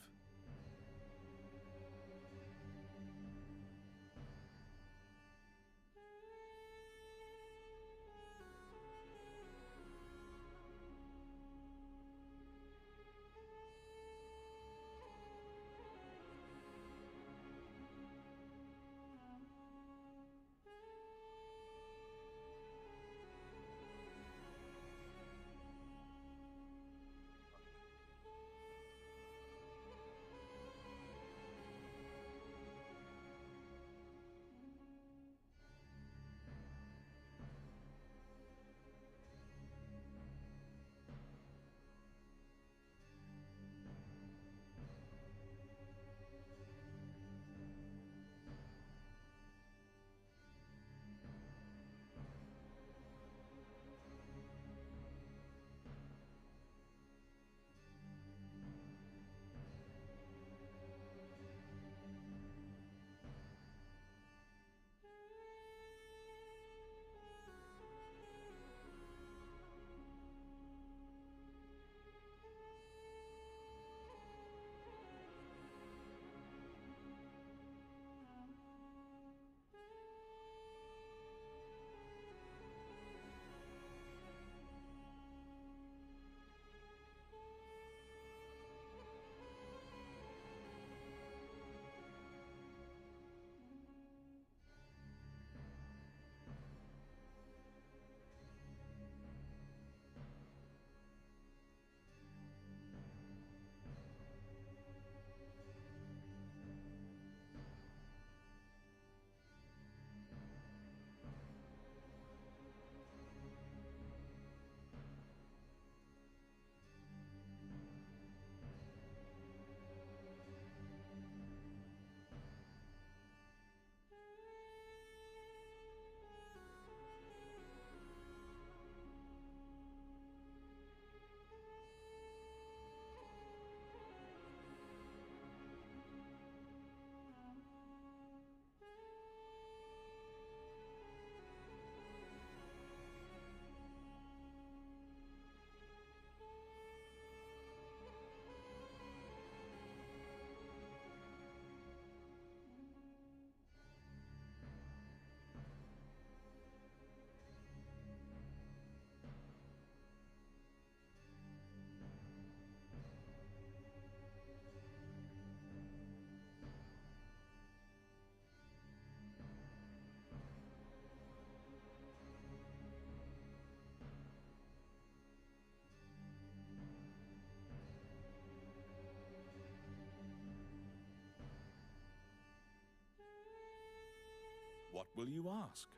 What will you ask?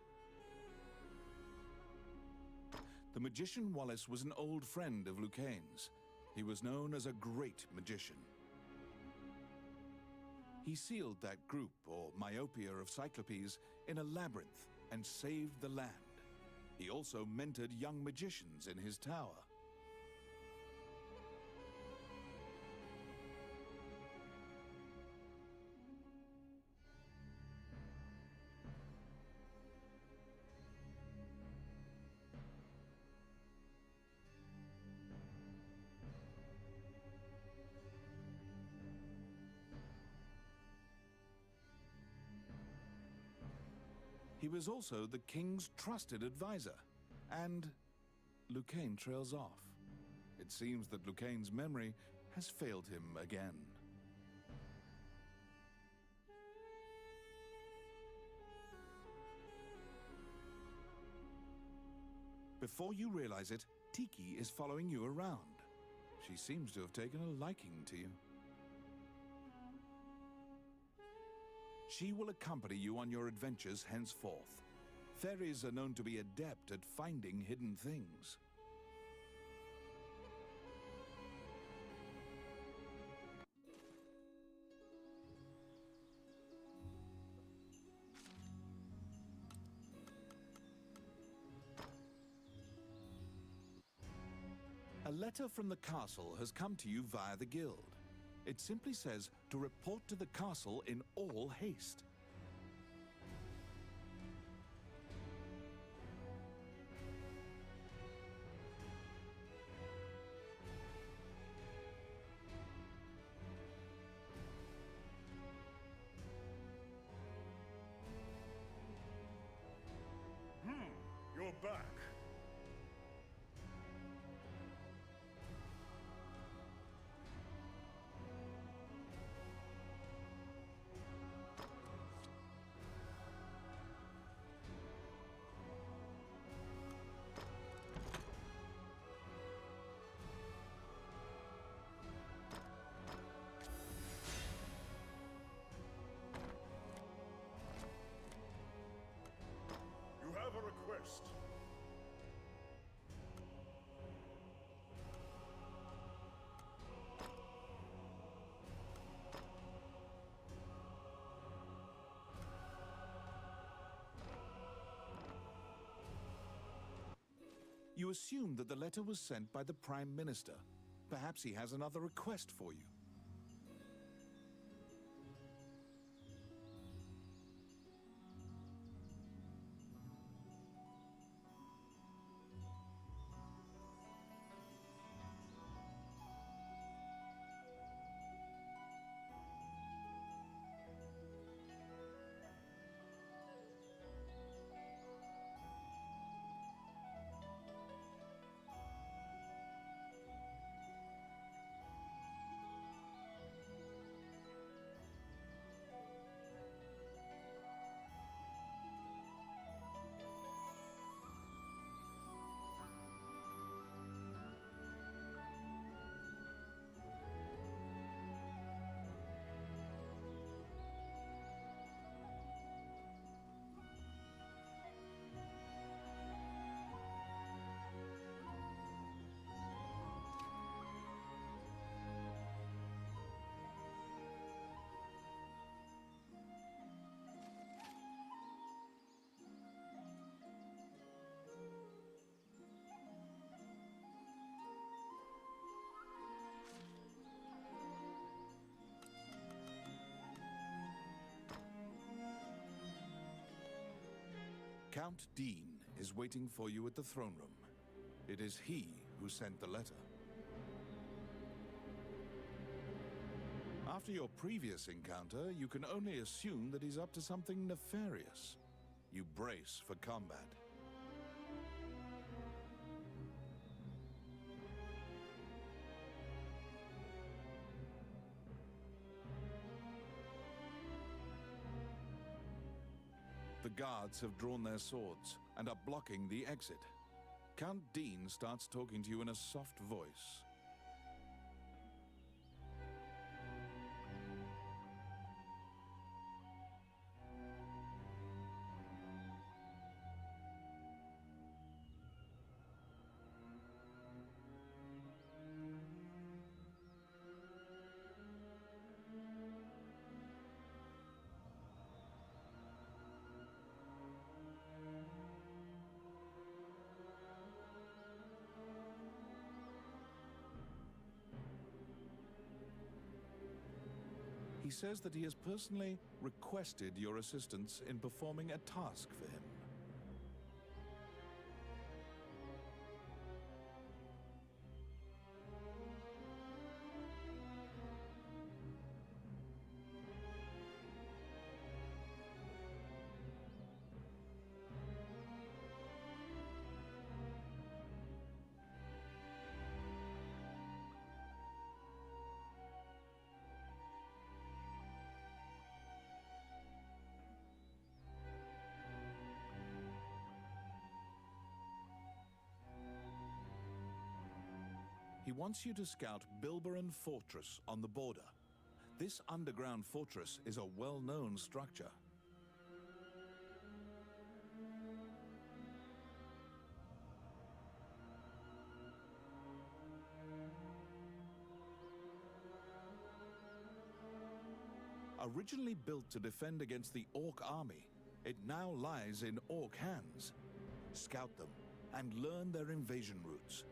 The magician Wallace was an old friend of Lucane's. He was known as a great magician. He sealed that group, or myopia of Cyclopes, in a labyrinth and saved the land. He also mentored young magicians in his tower. He was also the king's trusted advisor, and Lucane trails off. It seems that Lucane's memory has failed him again. Before you realize it, Tiki is following you around. She seems to have taken a liking to you. She will accompany you on your adventures henceforth. Fairies are known to be adept at finding hidden things. A letter from the castle has come to you via the guild. It simply says to report to the castle in all haste. You're back. You have a request. You assume that the letter was sent by the Prime Minister. Perhaps he has another request for you. Count Dean is waiting for you at the throne room. It is he who sent the letter. After your previous encounter, you can only assume that he's up to something nefarious. You brace for combat. The guards have drawn their swords and are blocking the exit. Count Dean starts talking to you in a soft voice. He says that he has personally requested your assistance in performing a task for him. He wants you to scout Bilberon Fortress on the border. This underground fortress is a well-known structure. Originally built to defend against the Orc army, it now lies in Orc hands. Scout them and learn their invasion routes.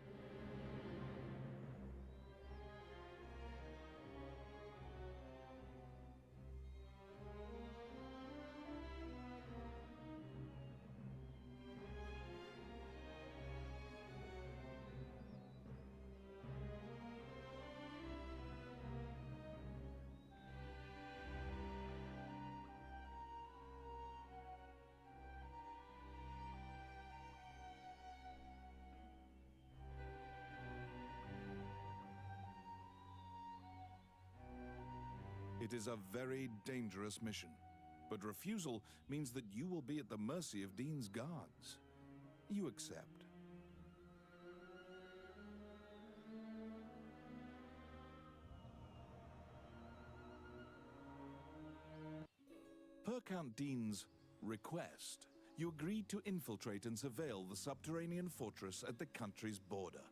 It is a very dangerous mission, but refusal means that you will be at the mercy of Dean's guards. You accept. Per Count Dean's request, you agreed to infiltrate and surveil the subterranean fortress at the country's border.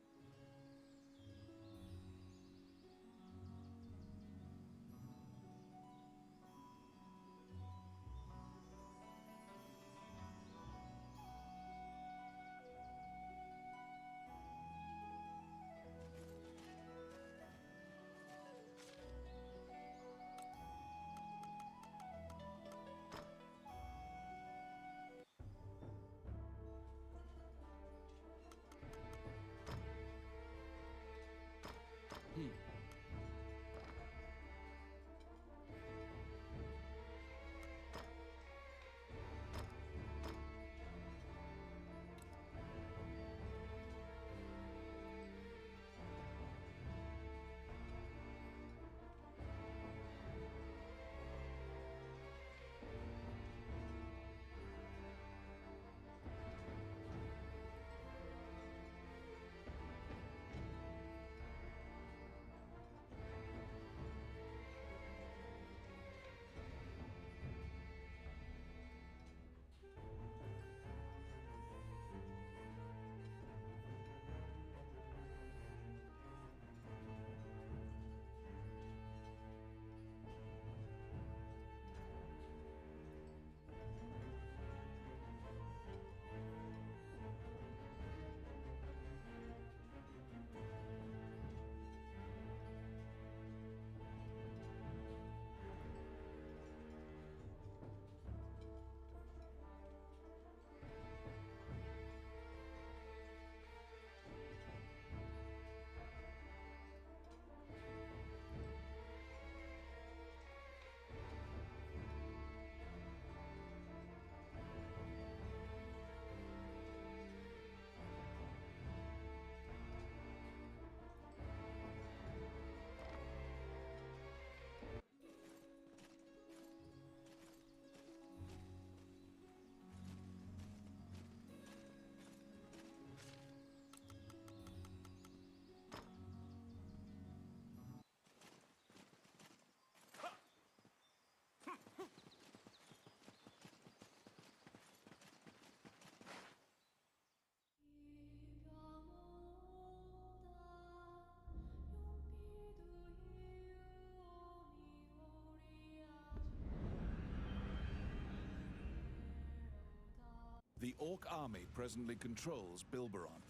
The Orc army presently controls Bilberon,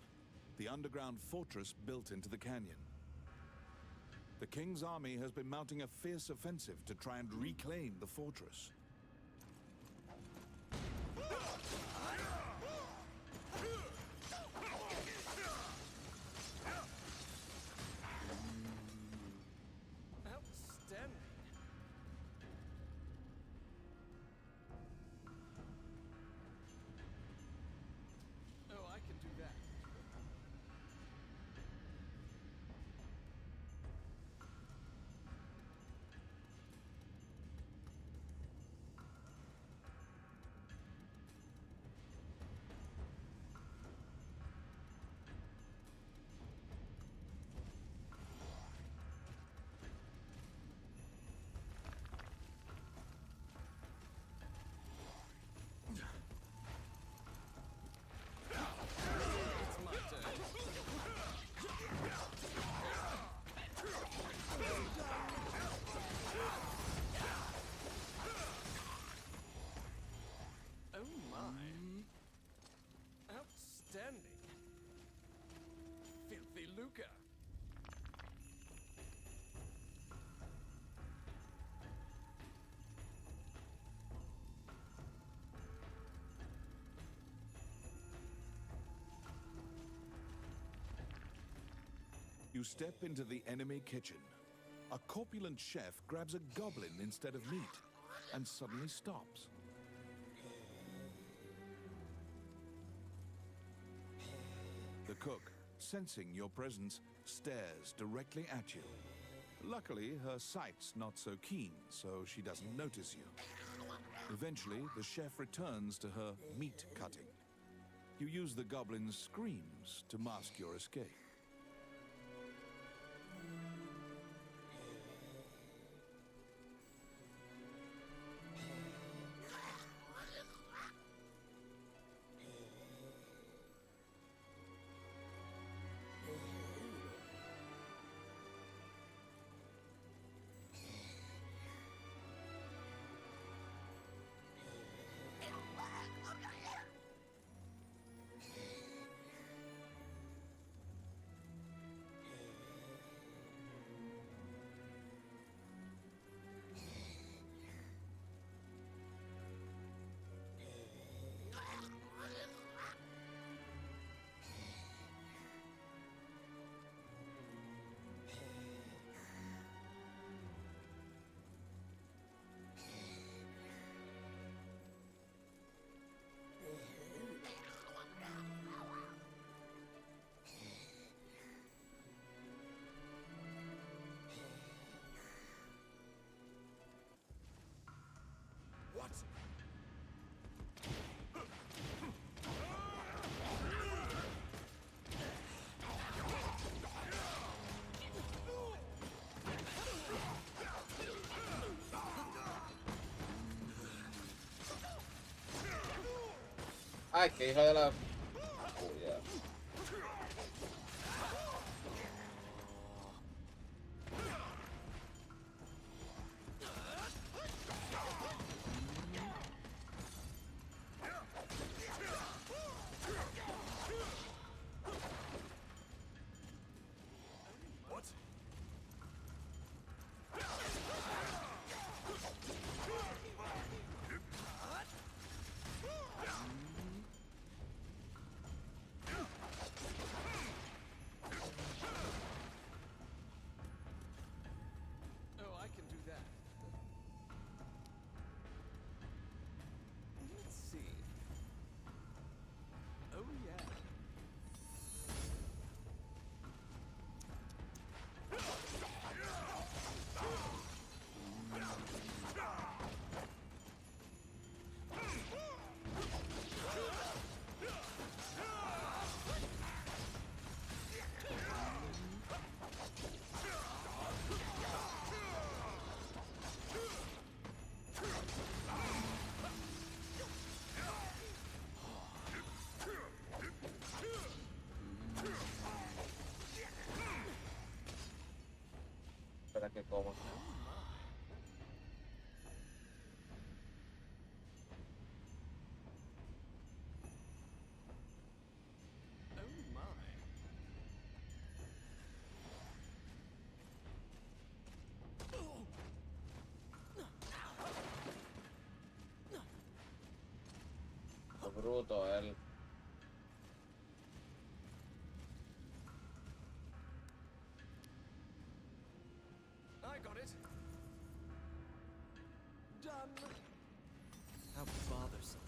the underground fortress built into the canyon. The King's army has been mounting a fierce offensive to try and reclaim the fortress. Outstanding. Oh, I can do that. You step into the enemy kitchen. A corpulent chef grabs a goblin instead of meat and suddenly stops. The cook, sensing your presence, stares directly at you. Luckily, her sight's not so keen, so she doesn't notice you. Eventually, the chef returns to her meat cutting. You use the goblin's screams to mask your escape. Ay, qué hijo de la... ya. Oh, I can do that. Let's see. Oh, yeah. Espera que coma. Oh, my. Qué bruto él. I got it. Done. How bothersome.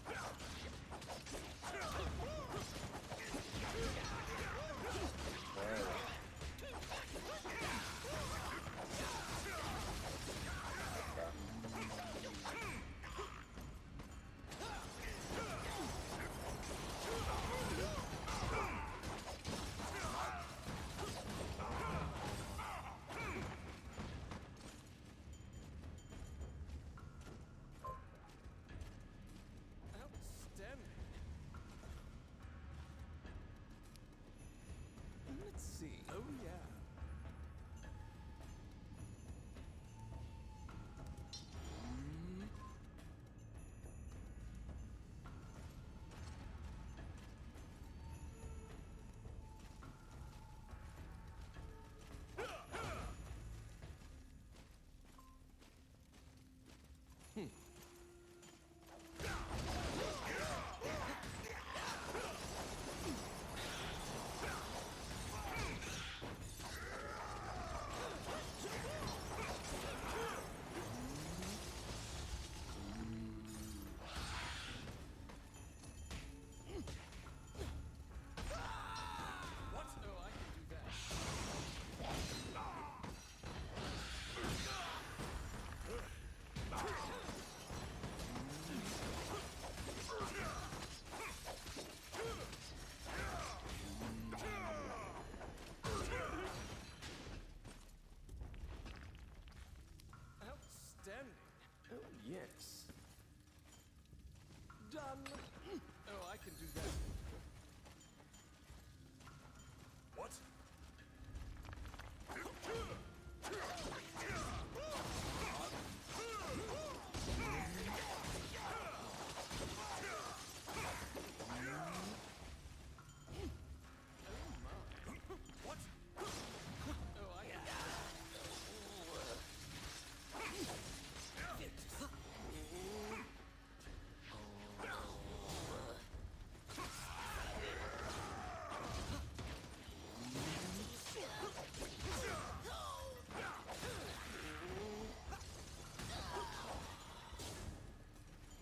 Oh, yes. Done. Oh, I can do that. What? What? Oh, I can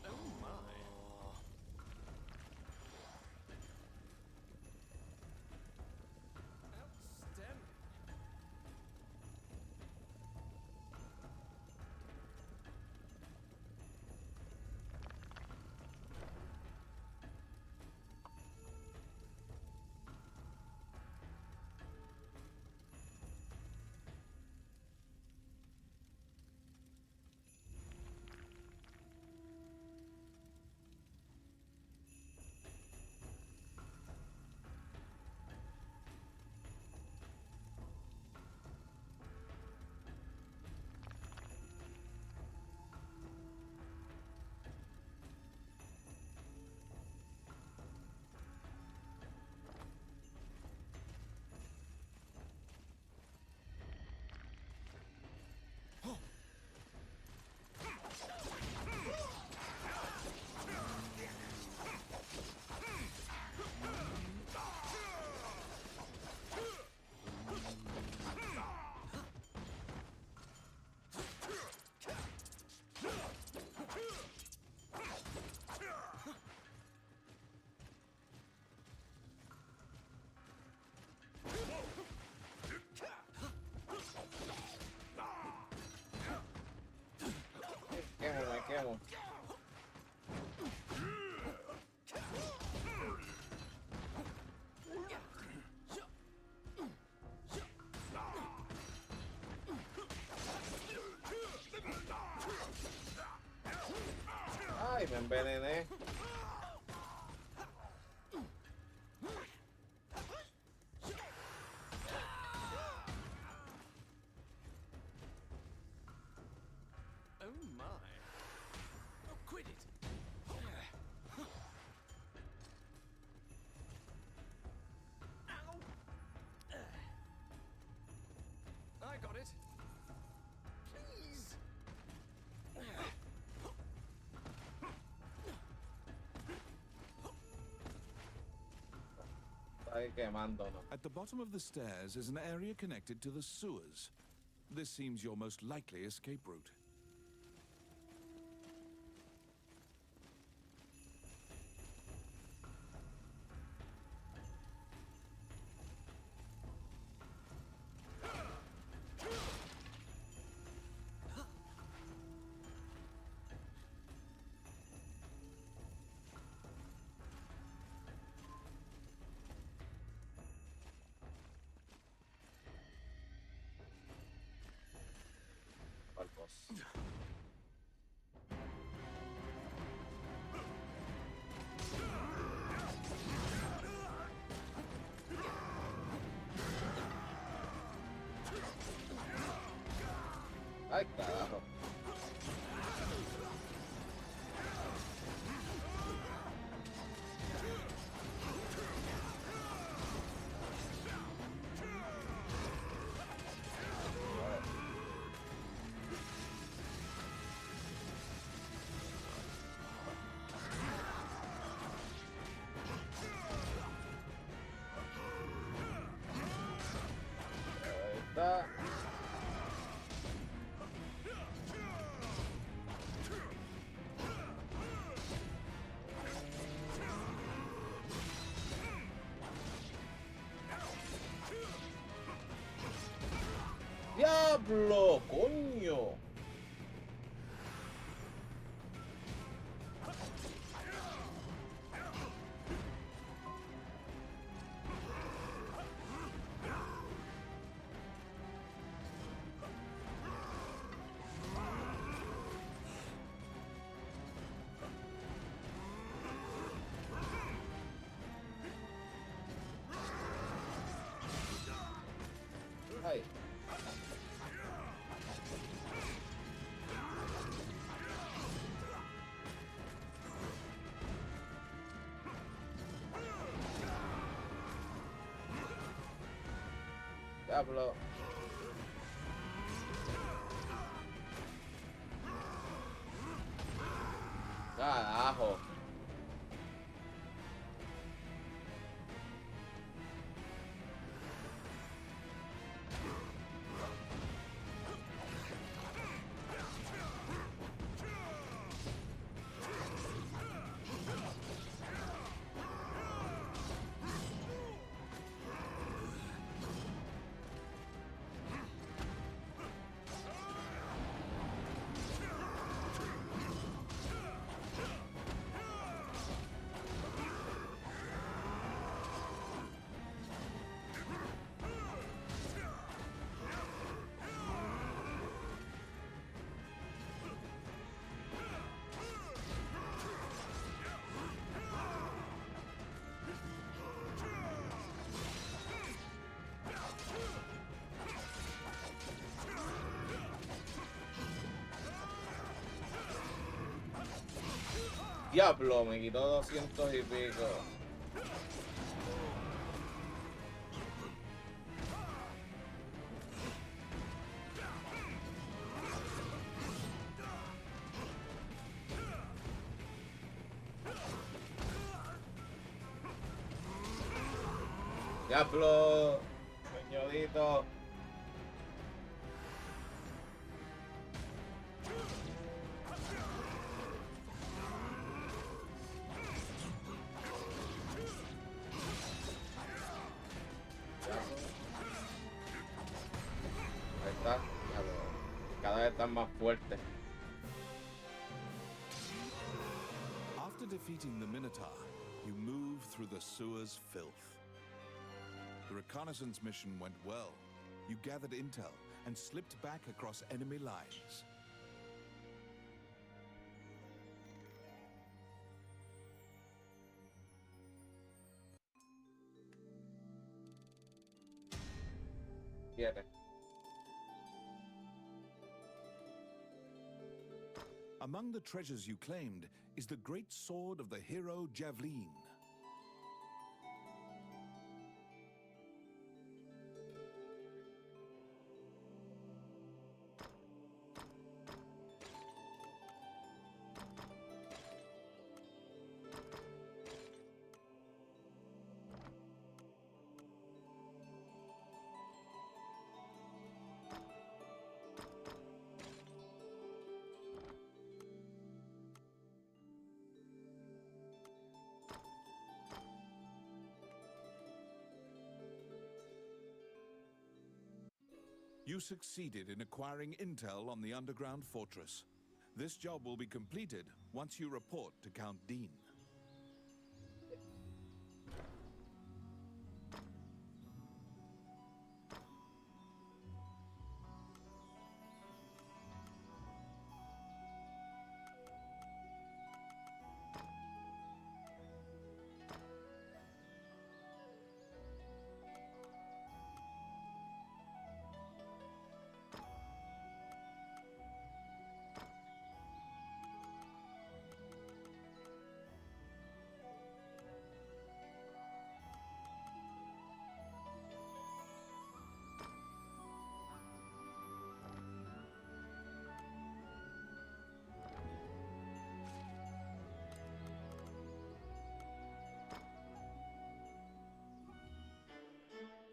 Oh, my. Outstanding. Me quemo. Ay, me envenené. Oh, my. Oh, quit it. Ow. I got it. Please. Está ahí quemándonos. At the bottom of the stairs is an area connected to the sewers. This seems your most likely escape route. Barcos. Ay, carajo. Ahí está. ¡Diablo! ¡Coño! Diablo. Carajo. Diablo, me quitó 200 y pico. Diablo, señorito. Ahí está. Diablo. Cada vez están más fuertes. After defeating the Minotaur, you move through the sewer's filth. The reconnaissance mission went well. You gathered intel and slipped back across enemy lines. Siete. Among the treasures you claimed is the great sword of the hero Javelin. You succeeded in acquiring intel on the underground fortress. This job will be completed once you report to Count Dean.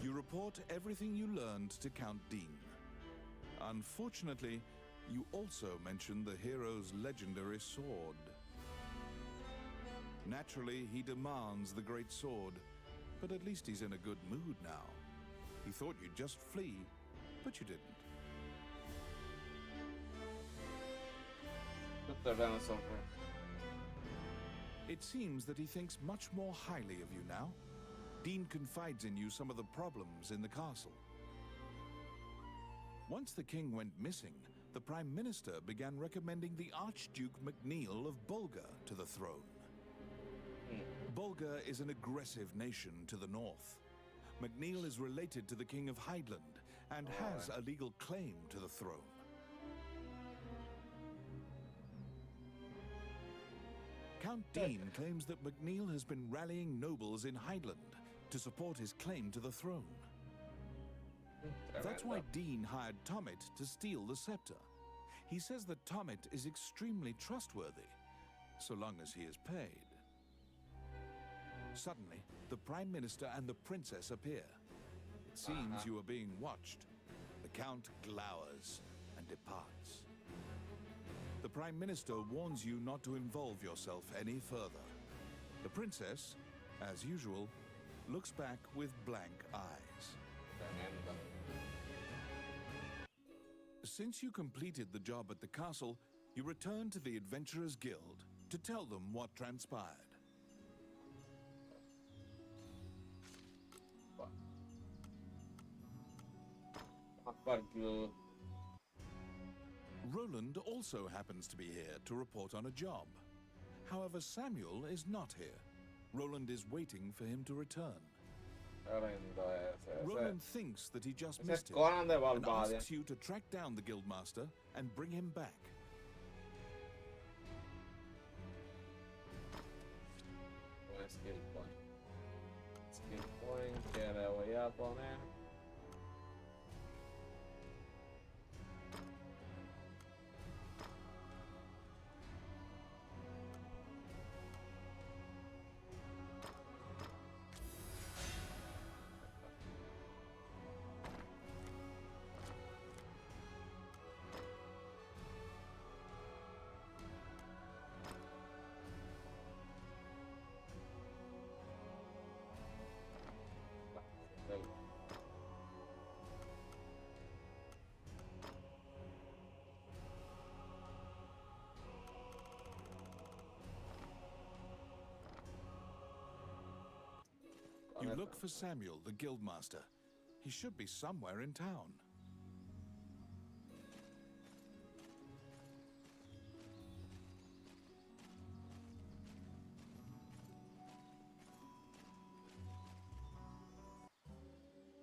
You report everything you learned to Count Dean. Unfortunately, you also mention the hero's legendary sword. Naturally, he demands the great sword, but at least he's in a good mood now. He thought you'd just flee, but you didn't. It seems that he thinks much more highly of you now. Dean confides in you some of the problems in the castle. Once the king went missing, the Prime Minister began recommending the Archduke MacNeil of Bulgar to the throne. Bulgar is an aggressive nation to the north. MacNeil is related to the King of Hydeland and has a legal claim to the throne. Count Dean claims that MacNeil has been rallying nobles in Hydeland to support his claim to the throne. That's why Tremendo. Dean hired Tommet to steal the scepter. He says that Tommet is extremely trustworthy, so long as he is paid. Suddenly, the Prime Minister and the Princess appear. It seems you are being watched. The Count glowers and departs. The Prime Minister warns you not to involve yourself any further. The Princess, as usual, looks back with blank eyes. Tremendo. Since you completed the job at the castle, you return to the Adventurers Guild to tell them what transpired. Fuck you. Roland also happens to be here to report on a job. However, Samuel is not here. Roland is waiting for him to return. Tremendo ese. Roland thinks that he just Ese es missed him Conan de and Barbadia. asks you to track down the Guildmaster and bring him back. Un skill point. Skill point que le voy a poner. You look for Samuel, the Guildmaster. He should be somewhere in town.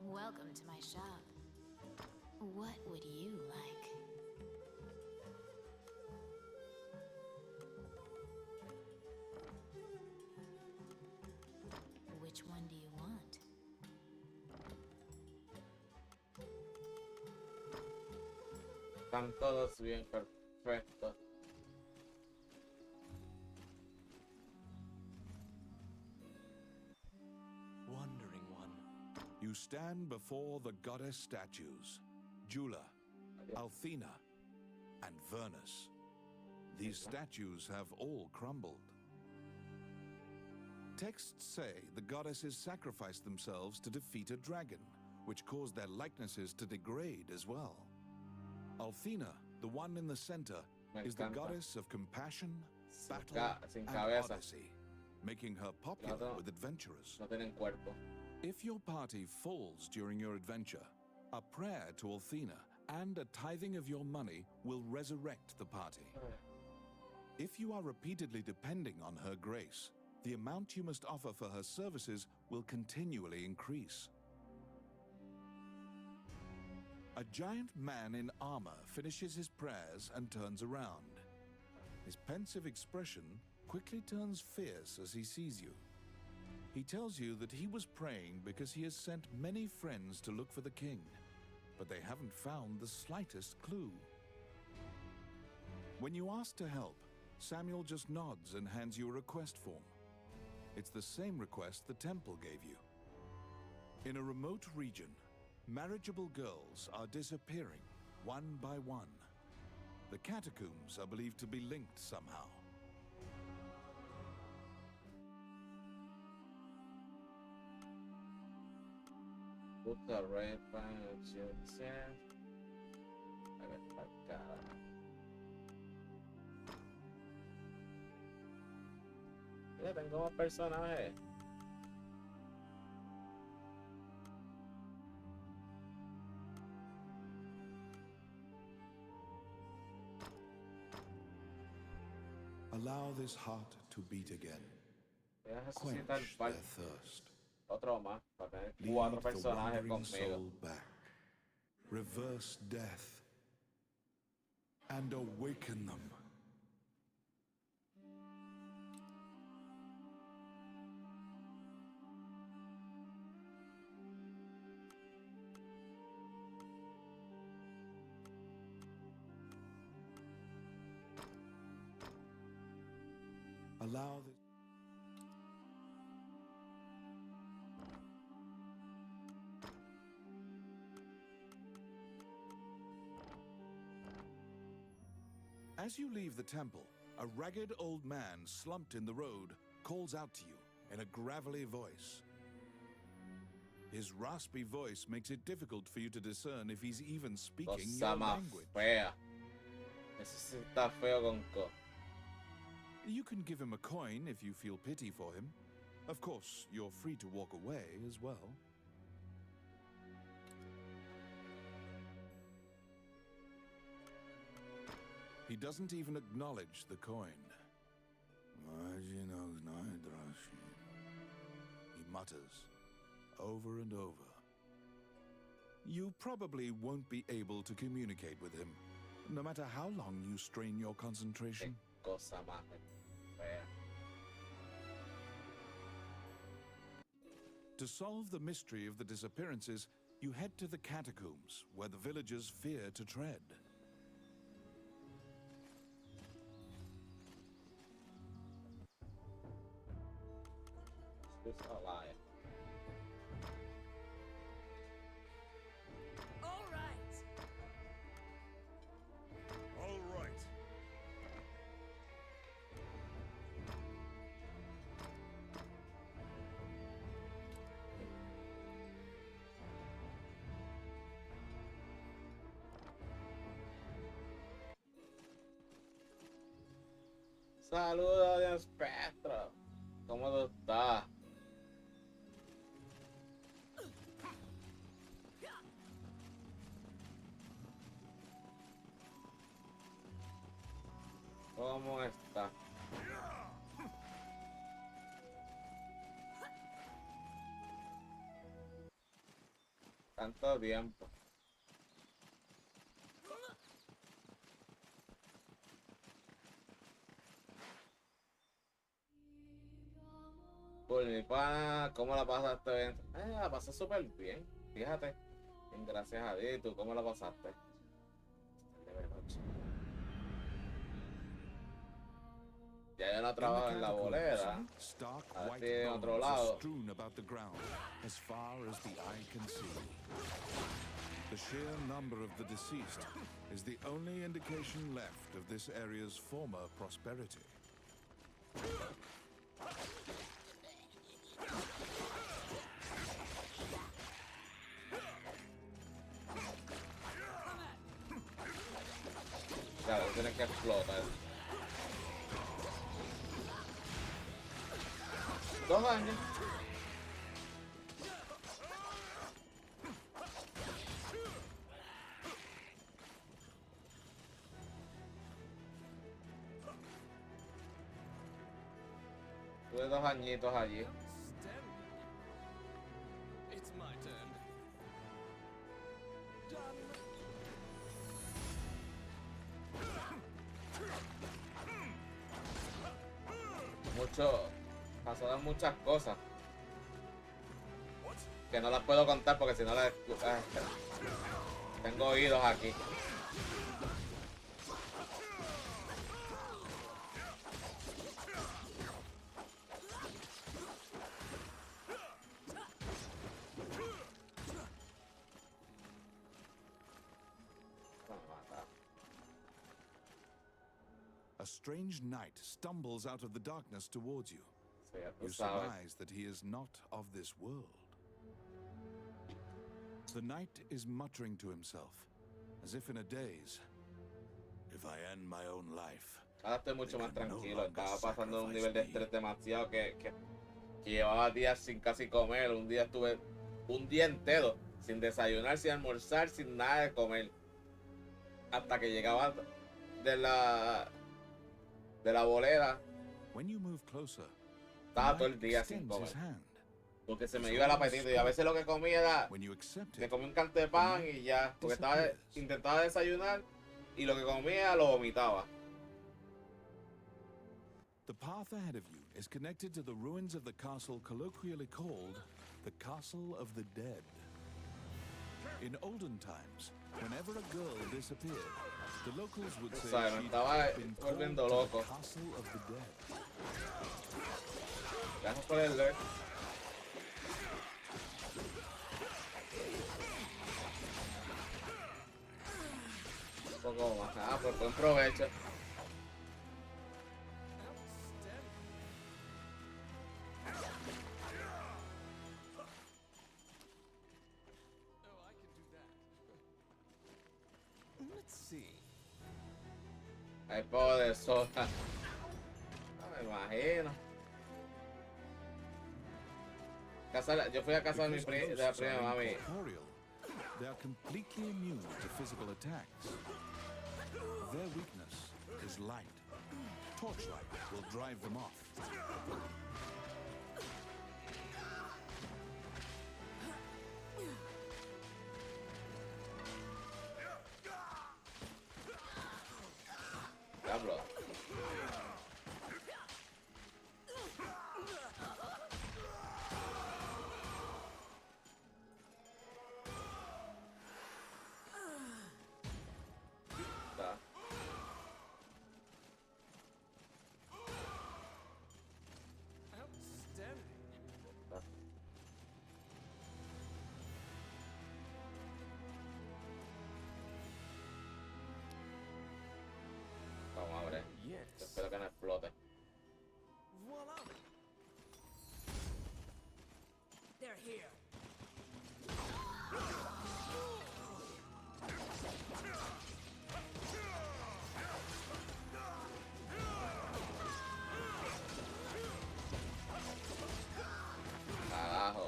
Welcome to my shop. What would you like? Which one do you want? Están todos bien perfectos. Wandering one. You stand before the goddess statues, Jula, Althena, and Vernus. These statues have all crumbled. Texts say the goddesses sacrificed themselves to defeat a dragon, which caused their likenesses to degrade as well. Althena, the one in the center, Me is the encanta. goddess of compassion, Sin battle, sin and cabeza. odyssey, making her popular Claro. with adventurers. No tienen cuerpo. If your party falls during your adventure, a prayer to Althena and a tithing of your money will resurrect the party. If you are repeatedly depending on her grace, the amount you must offer for her services will continually increase. A giant man in armor finishes his prayers and turns around. His pensive expression quickly turns fierce as he sees you. He tells you that he was praying because he has sent many friends to look for the king, but they haven't found the slightest clue. When you ask to help, Samuel just nods and hands you a request form. It's the same request the temple gave you. In a remote region, marriageable girls are disappearing one by one. The catacombs are believed to be linked somehow. Puta red pan, a ver, acá. Mira, tengo más personajes. Allow this heart to beat again. Voy a Quench resucitar their thirst. otro más para tener Lead 4 the personajes wandering conmigo. soul back. Reverse death. And awaken them. Allow the... As you leave the temple, a ragged old man slumped in the road calls out to you in a gravelly voice. His raspy voice makes it difficult for you to discern if he's even speaking Cosa your más language. fea. Eso sí está feo con co. You can give him a coin if you feel pity for him. Of course, you're free to walk away as well. He doesn't even acknowledge the coin. He mutters over and over. You probably won't be able to communicate with him, no matter how long you strain your concentration. Cosa más fea. To solve the mystery of the disappearances, you head to the catacombs, where the villagers fear to tread. It's a lie. All right. All right. Saludos, Dios Petro. ¿Cómo tú estás? ¿Cómo está? Tanto tiempo. Por mi pana, ¿cómo la pasaste bien? La pasé súper bien, fíjate. Bien, gracias a Dios. ¿Y tú cómo la pasaste? De noche. Ya yo no trabajo en la bolera. Stark Así white en otro bones are lado. strewn about the ground, as far as the eye can see. The sheer number of the deceased is the only indication left of this area's former prosperity. Claro, tienes que explotar. 2 años. Tuve 2 añitos allí. It's my turn. Done. Pasaron muchas cosas que no las puedo contar porque si no las tengo oídos aquí. A strange knight stumbles out of the darkness towards you. Sí, ya tú You sabes. surmise that he is not of this world. The knight is muttering to himself, as if in a daze. If I end my own life, Ahora estoy mucho más tranquilo. Estaba pasando un nivel de estrés demasiado que llevaba días sin casi comer. Un día estuve un día entero sin desayunar, sin almorzar, sin nada de comer. Hasta que llegaba de la bolera, when you move closer, estaba the todo el knight día sin extends comer. his hand. Porque se me iba el apetito y a veces lo que comía era, When you accept me it, comí un canto de pan y ya. Porque intentaba desayunar y lo que comía lo vomitaba. the path ahead of you is connected to the ruins of the castle colloquially called the Castle of the Dead. In olden times, Whenever a girl disappeared, the locals would say Sabes, me she'd estaba been called volviendo to loco. the Castle of the Dead. Gracias por el lurk. Un poco más. Ah, pues buen provecho. Oh, I can do that. Let's see. Hay poco de soja. No me imagino. Yo fui a casa de, Because de la ghosts are prima mami. incorporeal, they are completely immune to physical attacks. Their weakness is light. Torchlight will drive them off. Diablo. Está. Outstanding. Está. Vamos a ver. Yes. Espero que no explote. Voila. They're here. Carajo.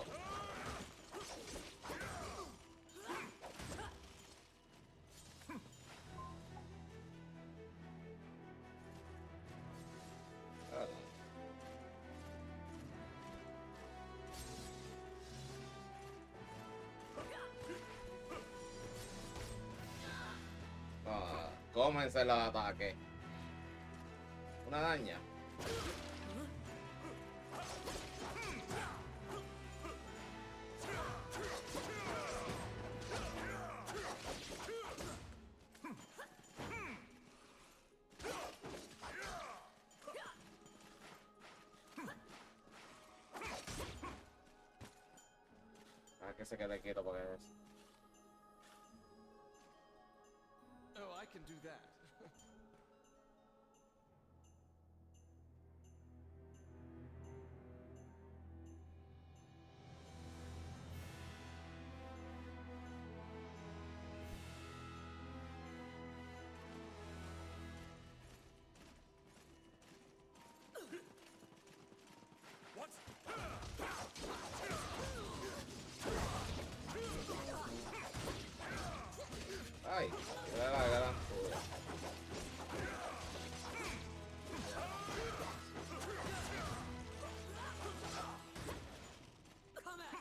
Cómense los ataques. Una daña. Ah, que se quede quieto porque es. Oh, I can do that. What? Ay, mira la gran puta. Come at me.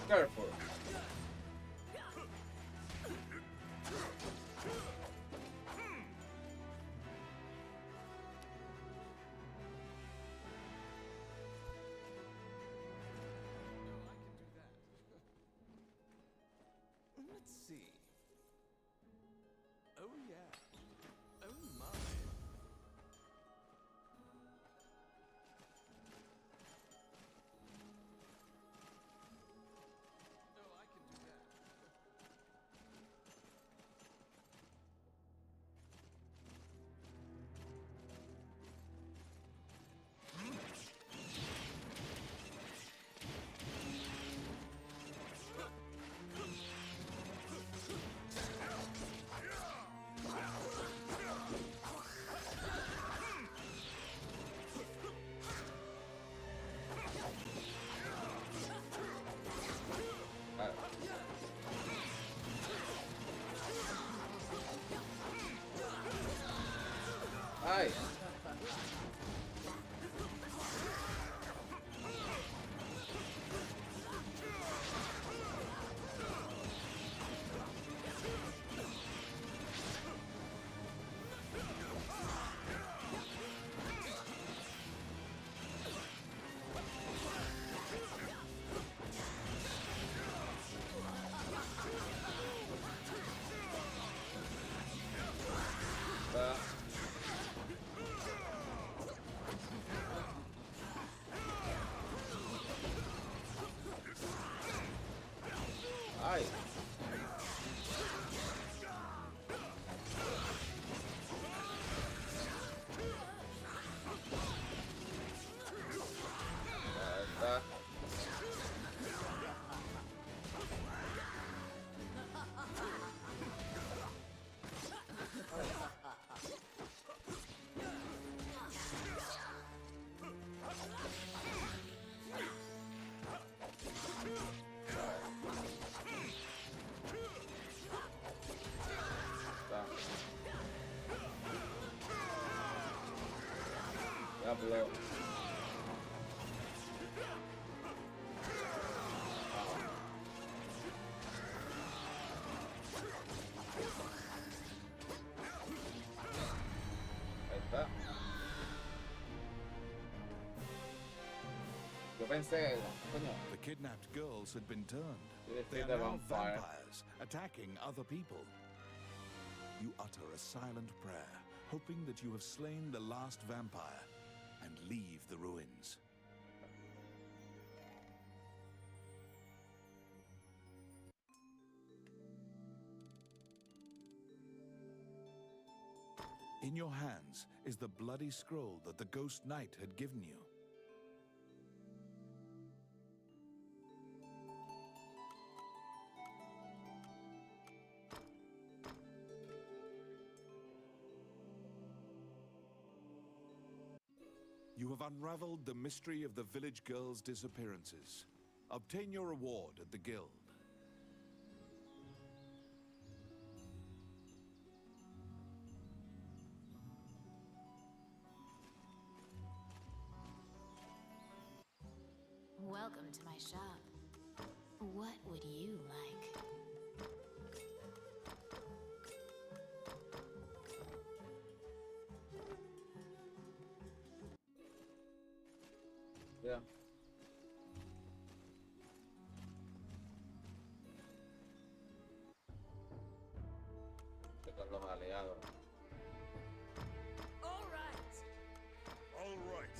Careful. Let's see. Oh yeah. Oh my. Oh, I can do that. Ay. Diablo. Ahí está. Yo pensé, coño, The kidnapped girls had been turned. you They defeat are the now vampire. vampires, attacking other people. You utter a silent prayer, hoping that you have slain the last vampire, and leave the ruins. In your hands is the bloody scroll that the Ghost Knight had given you. You have unraveled the mystery of the village girls' disappearances. Obtain your reward at the guild. Welcome to my shop. What would you like? Yeah. Estoy con los aliados. All right. All right.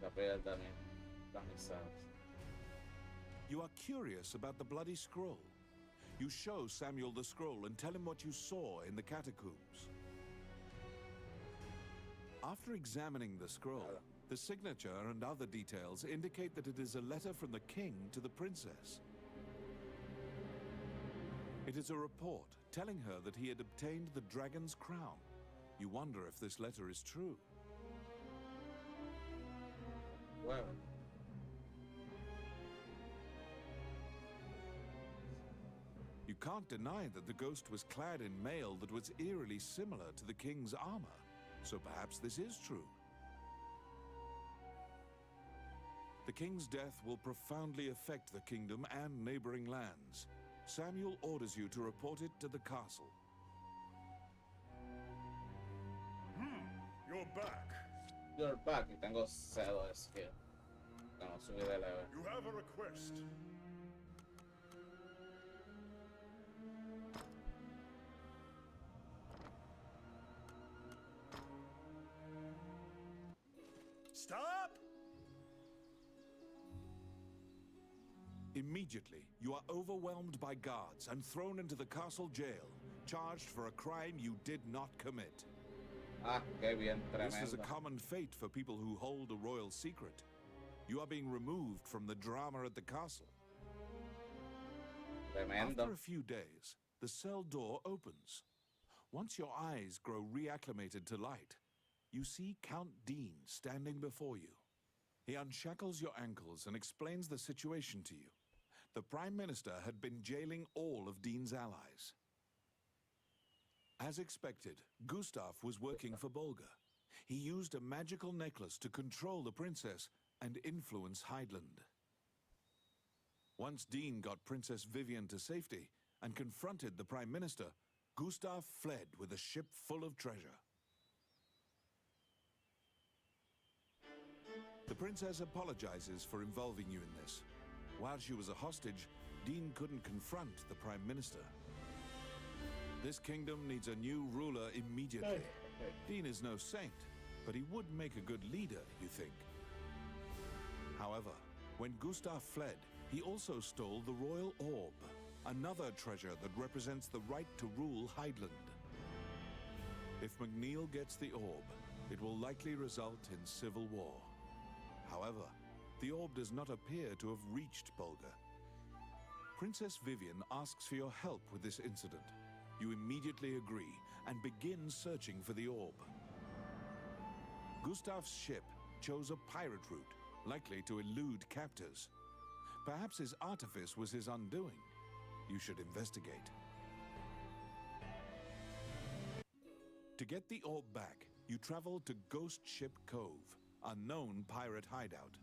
Gabriel también. Organizados. You are curious about the bloody scroll. You show Samuel the scroll and tell him what you saw in the catacombs. After examining the scroll, the signature and other details indicate that it is a letter from the king to the princess. It is a report telling her that he had obtained the dragon's crown. You wonder if this letter is true. Well, You can't deny that the ghost was clad in mail that was eerily similar to the king's armor. So perhaps this is true. The king's death will profoundly affect the kingdom and neighboring lands. Samuel orders you to report it to the castle. You're back. you're back y tengo 0 de skill. No, subí de level. You have a request. Stop! Immediately, you are overwhelmed by guards and thrown into the castle jail, charged for a crime you did not commit. Ah, qué bien, This is a tremendo. common fate for people who hold a royal secret. You are being removed from the drama at the castle. Tremendo. After a few days, the cell door opens. Once your eyes grow reacclimated to light, you see Count Dean standing before you. He unshackles your ankles and explains the situation to you. The Prime Minister had been jailing all of Dean's allies. As expected, Gustav was working for Bolga. He used a magical necklace to control the princess and influence Heidland. Once Dean got Princess Vivian to safety and confronted the Prime Minister, Gustav fled with a ship full of treasure. The princess apologizes for involving you in this. While she was a hostage, Dean couldn't confront the Prime Minister. This kingdom needs a new ruler immediately. Dean is no saint, but he would make a good leader, you think. However, when Gustav fled, he also stole the royal orb, another treasure that represents the right to rule Heidland. If McNeil gets the orb, it will likely result in civil war. However, the orb does not appear to have reached Bolga. Princess Vivian asks for your help with this incident. You immediately agree and begin searching for the orb. Gustav's ship chose a pirate route, likely to elude captors. Perhaps his artifice was his undoing. You should investigate. To get the orb back, you travel to Ghost Ship Cove, a known pirate hideout.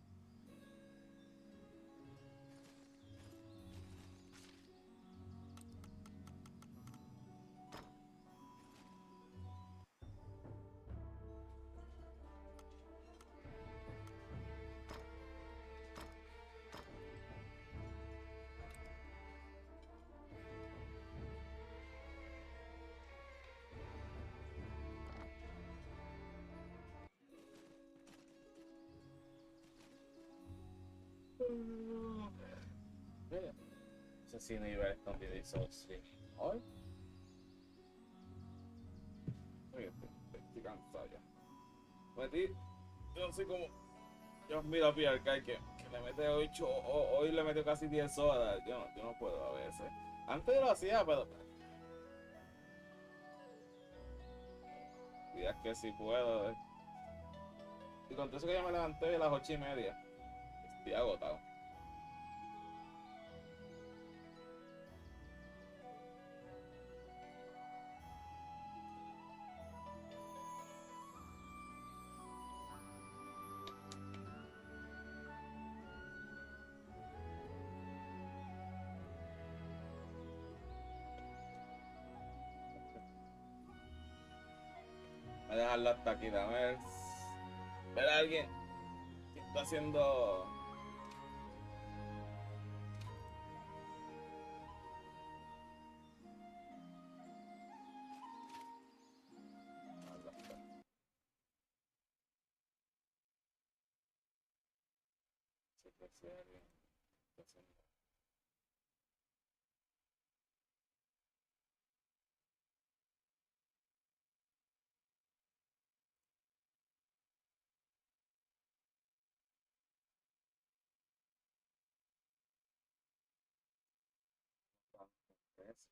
Mira, ese cine iba a esconder eso, sí. Hoy. Oye, estoy cansado ya. Metí, yo soy como. Yo miro a Pierre que le mete 8, hoy le metió casi 10 horas. Yo no puedo a veces. Antes yo lo hacía, pero. Días que sí puedo. Y con todo eso que ya me levanté a las 8:30. Estoy agotado. Voy a dejarlo hasta aquí, dame ver a alguien que está haciendo. Si alguien está haciendo. Eso.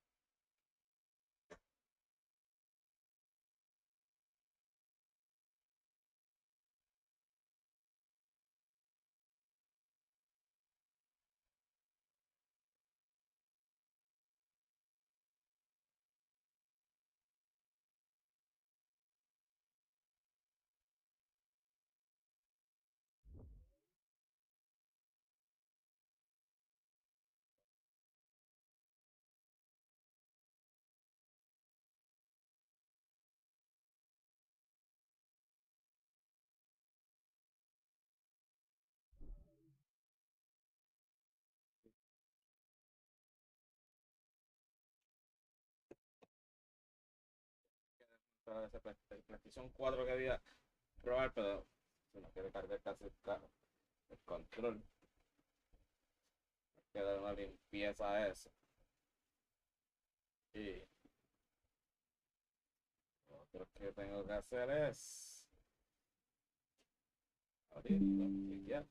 Para ese PlayStation 4 quería probar, pero si no quiere cargar casi el control. Hay que dar una limpieza a eso. Y lo otro que tengo que hacer es abrirlo y ya.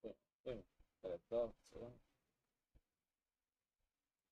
Pum, pum, 3, 2, 1.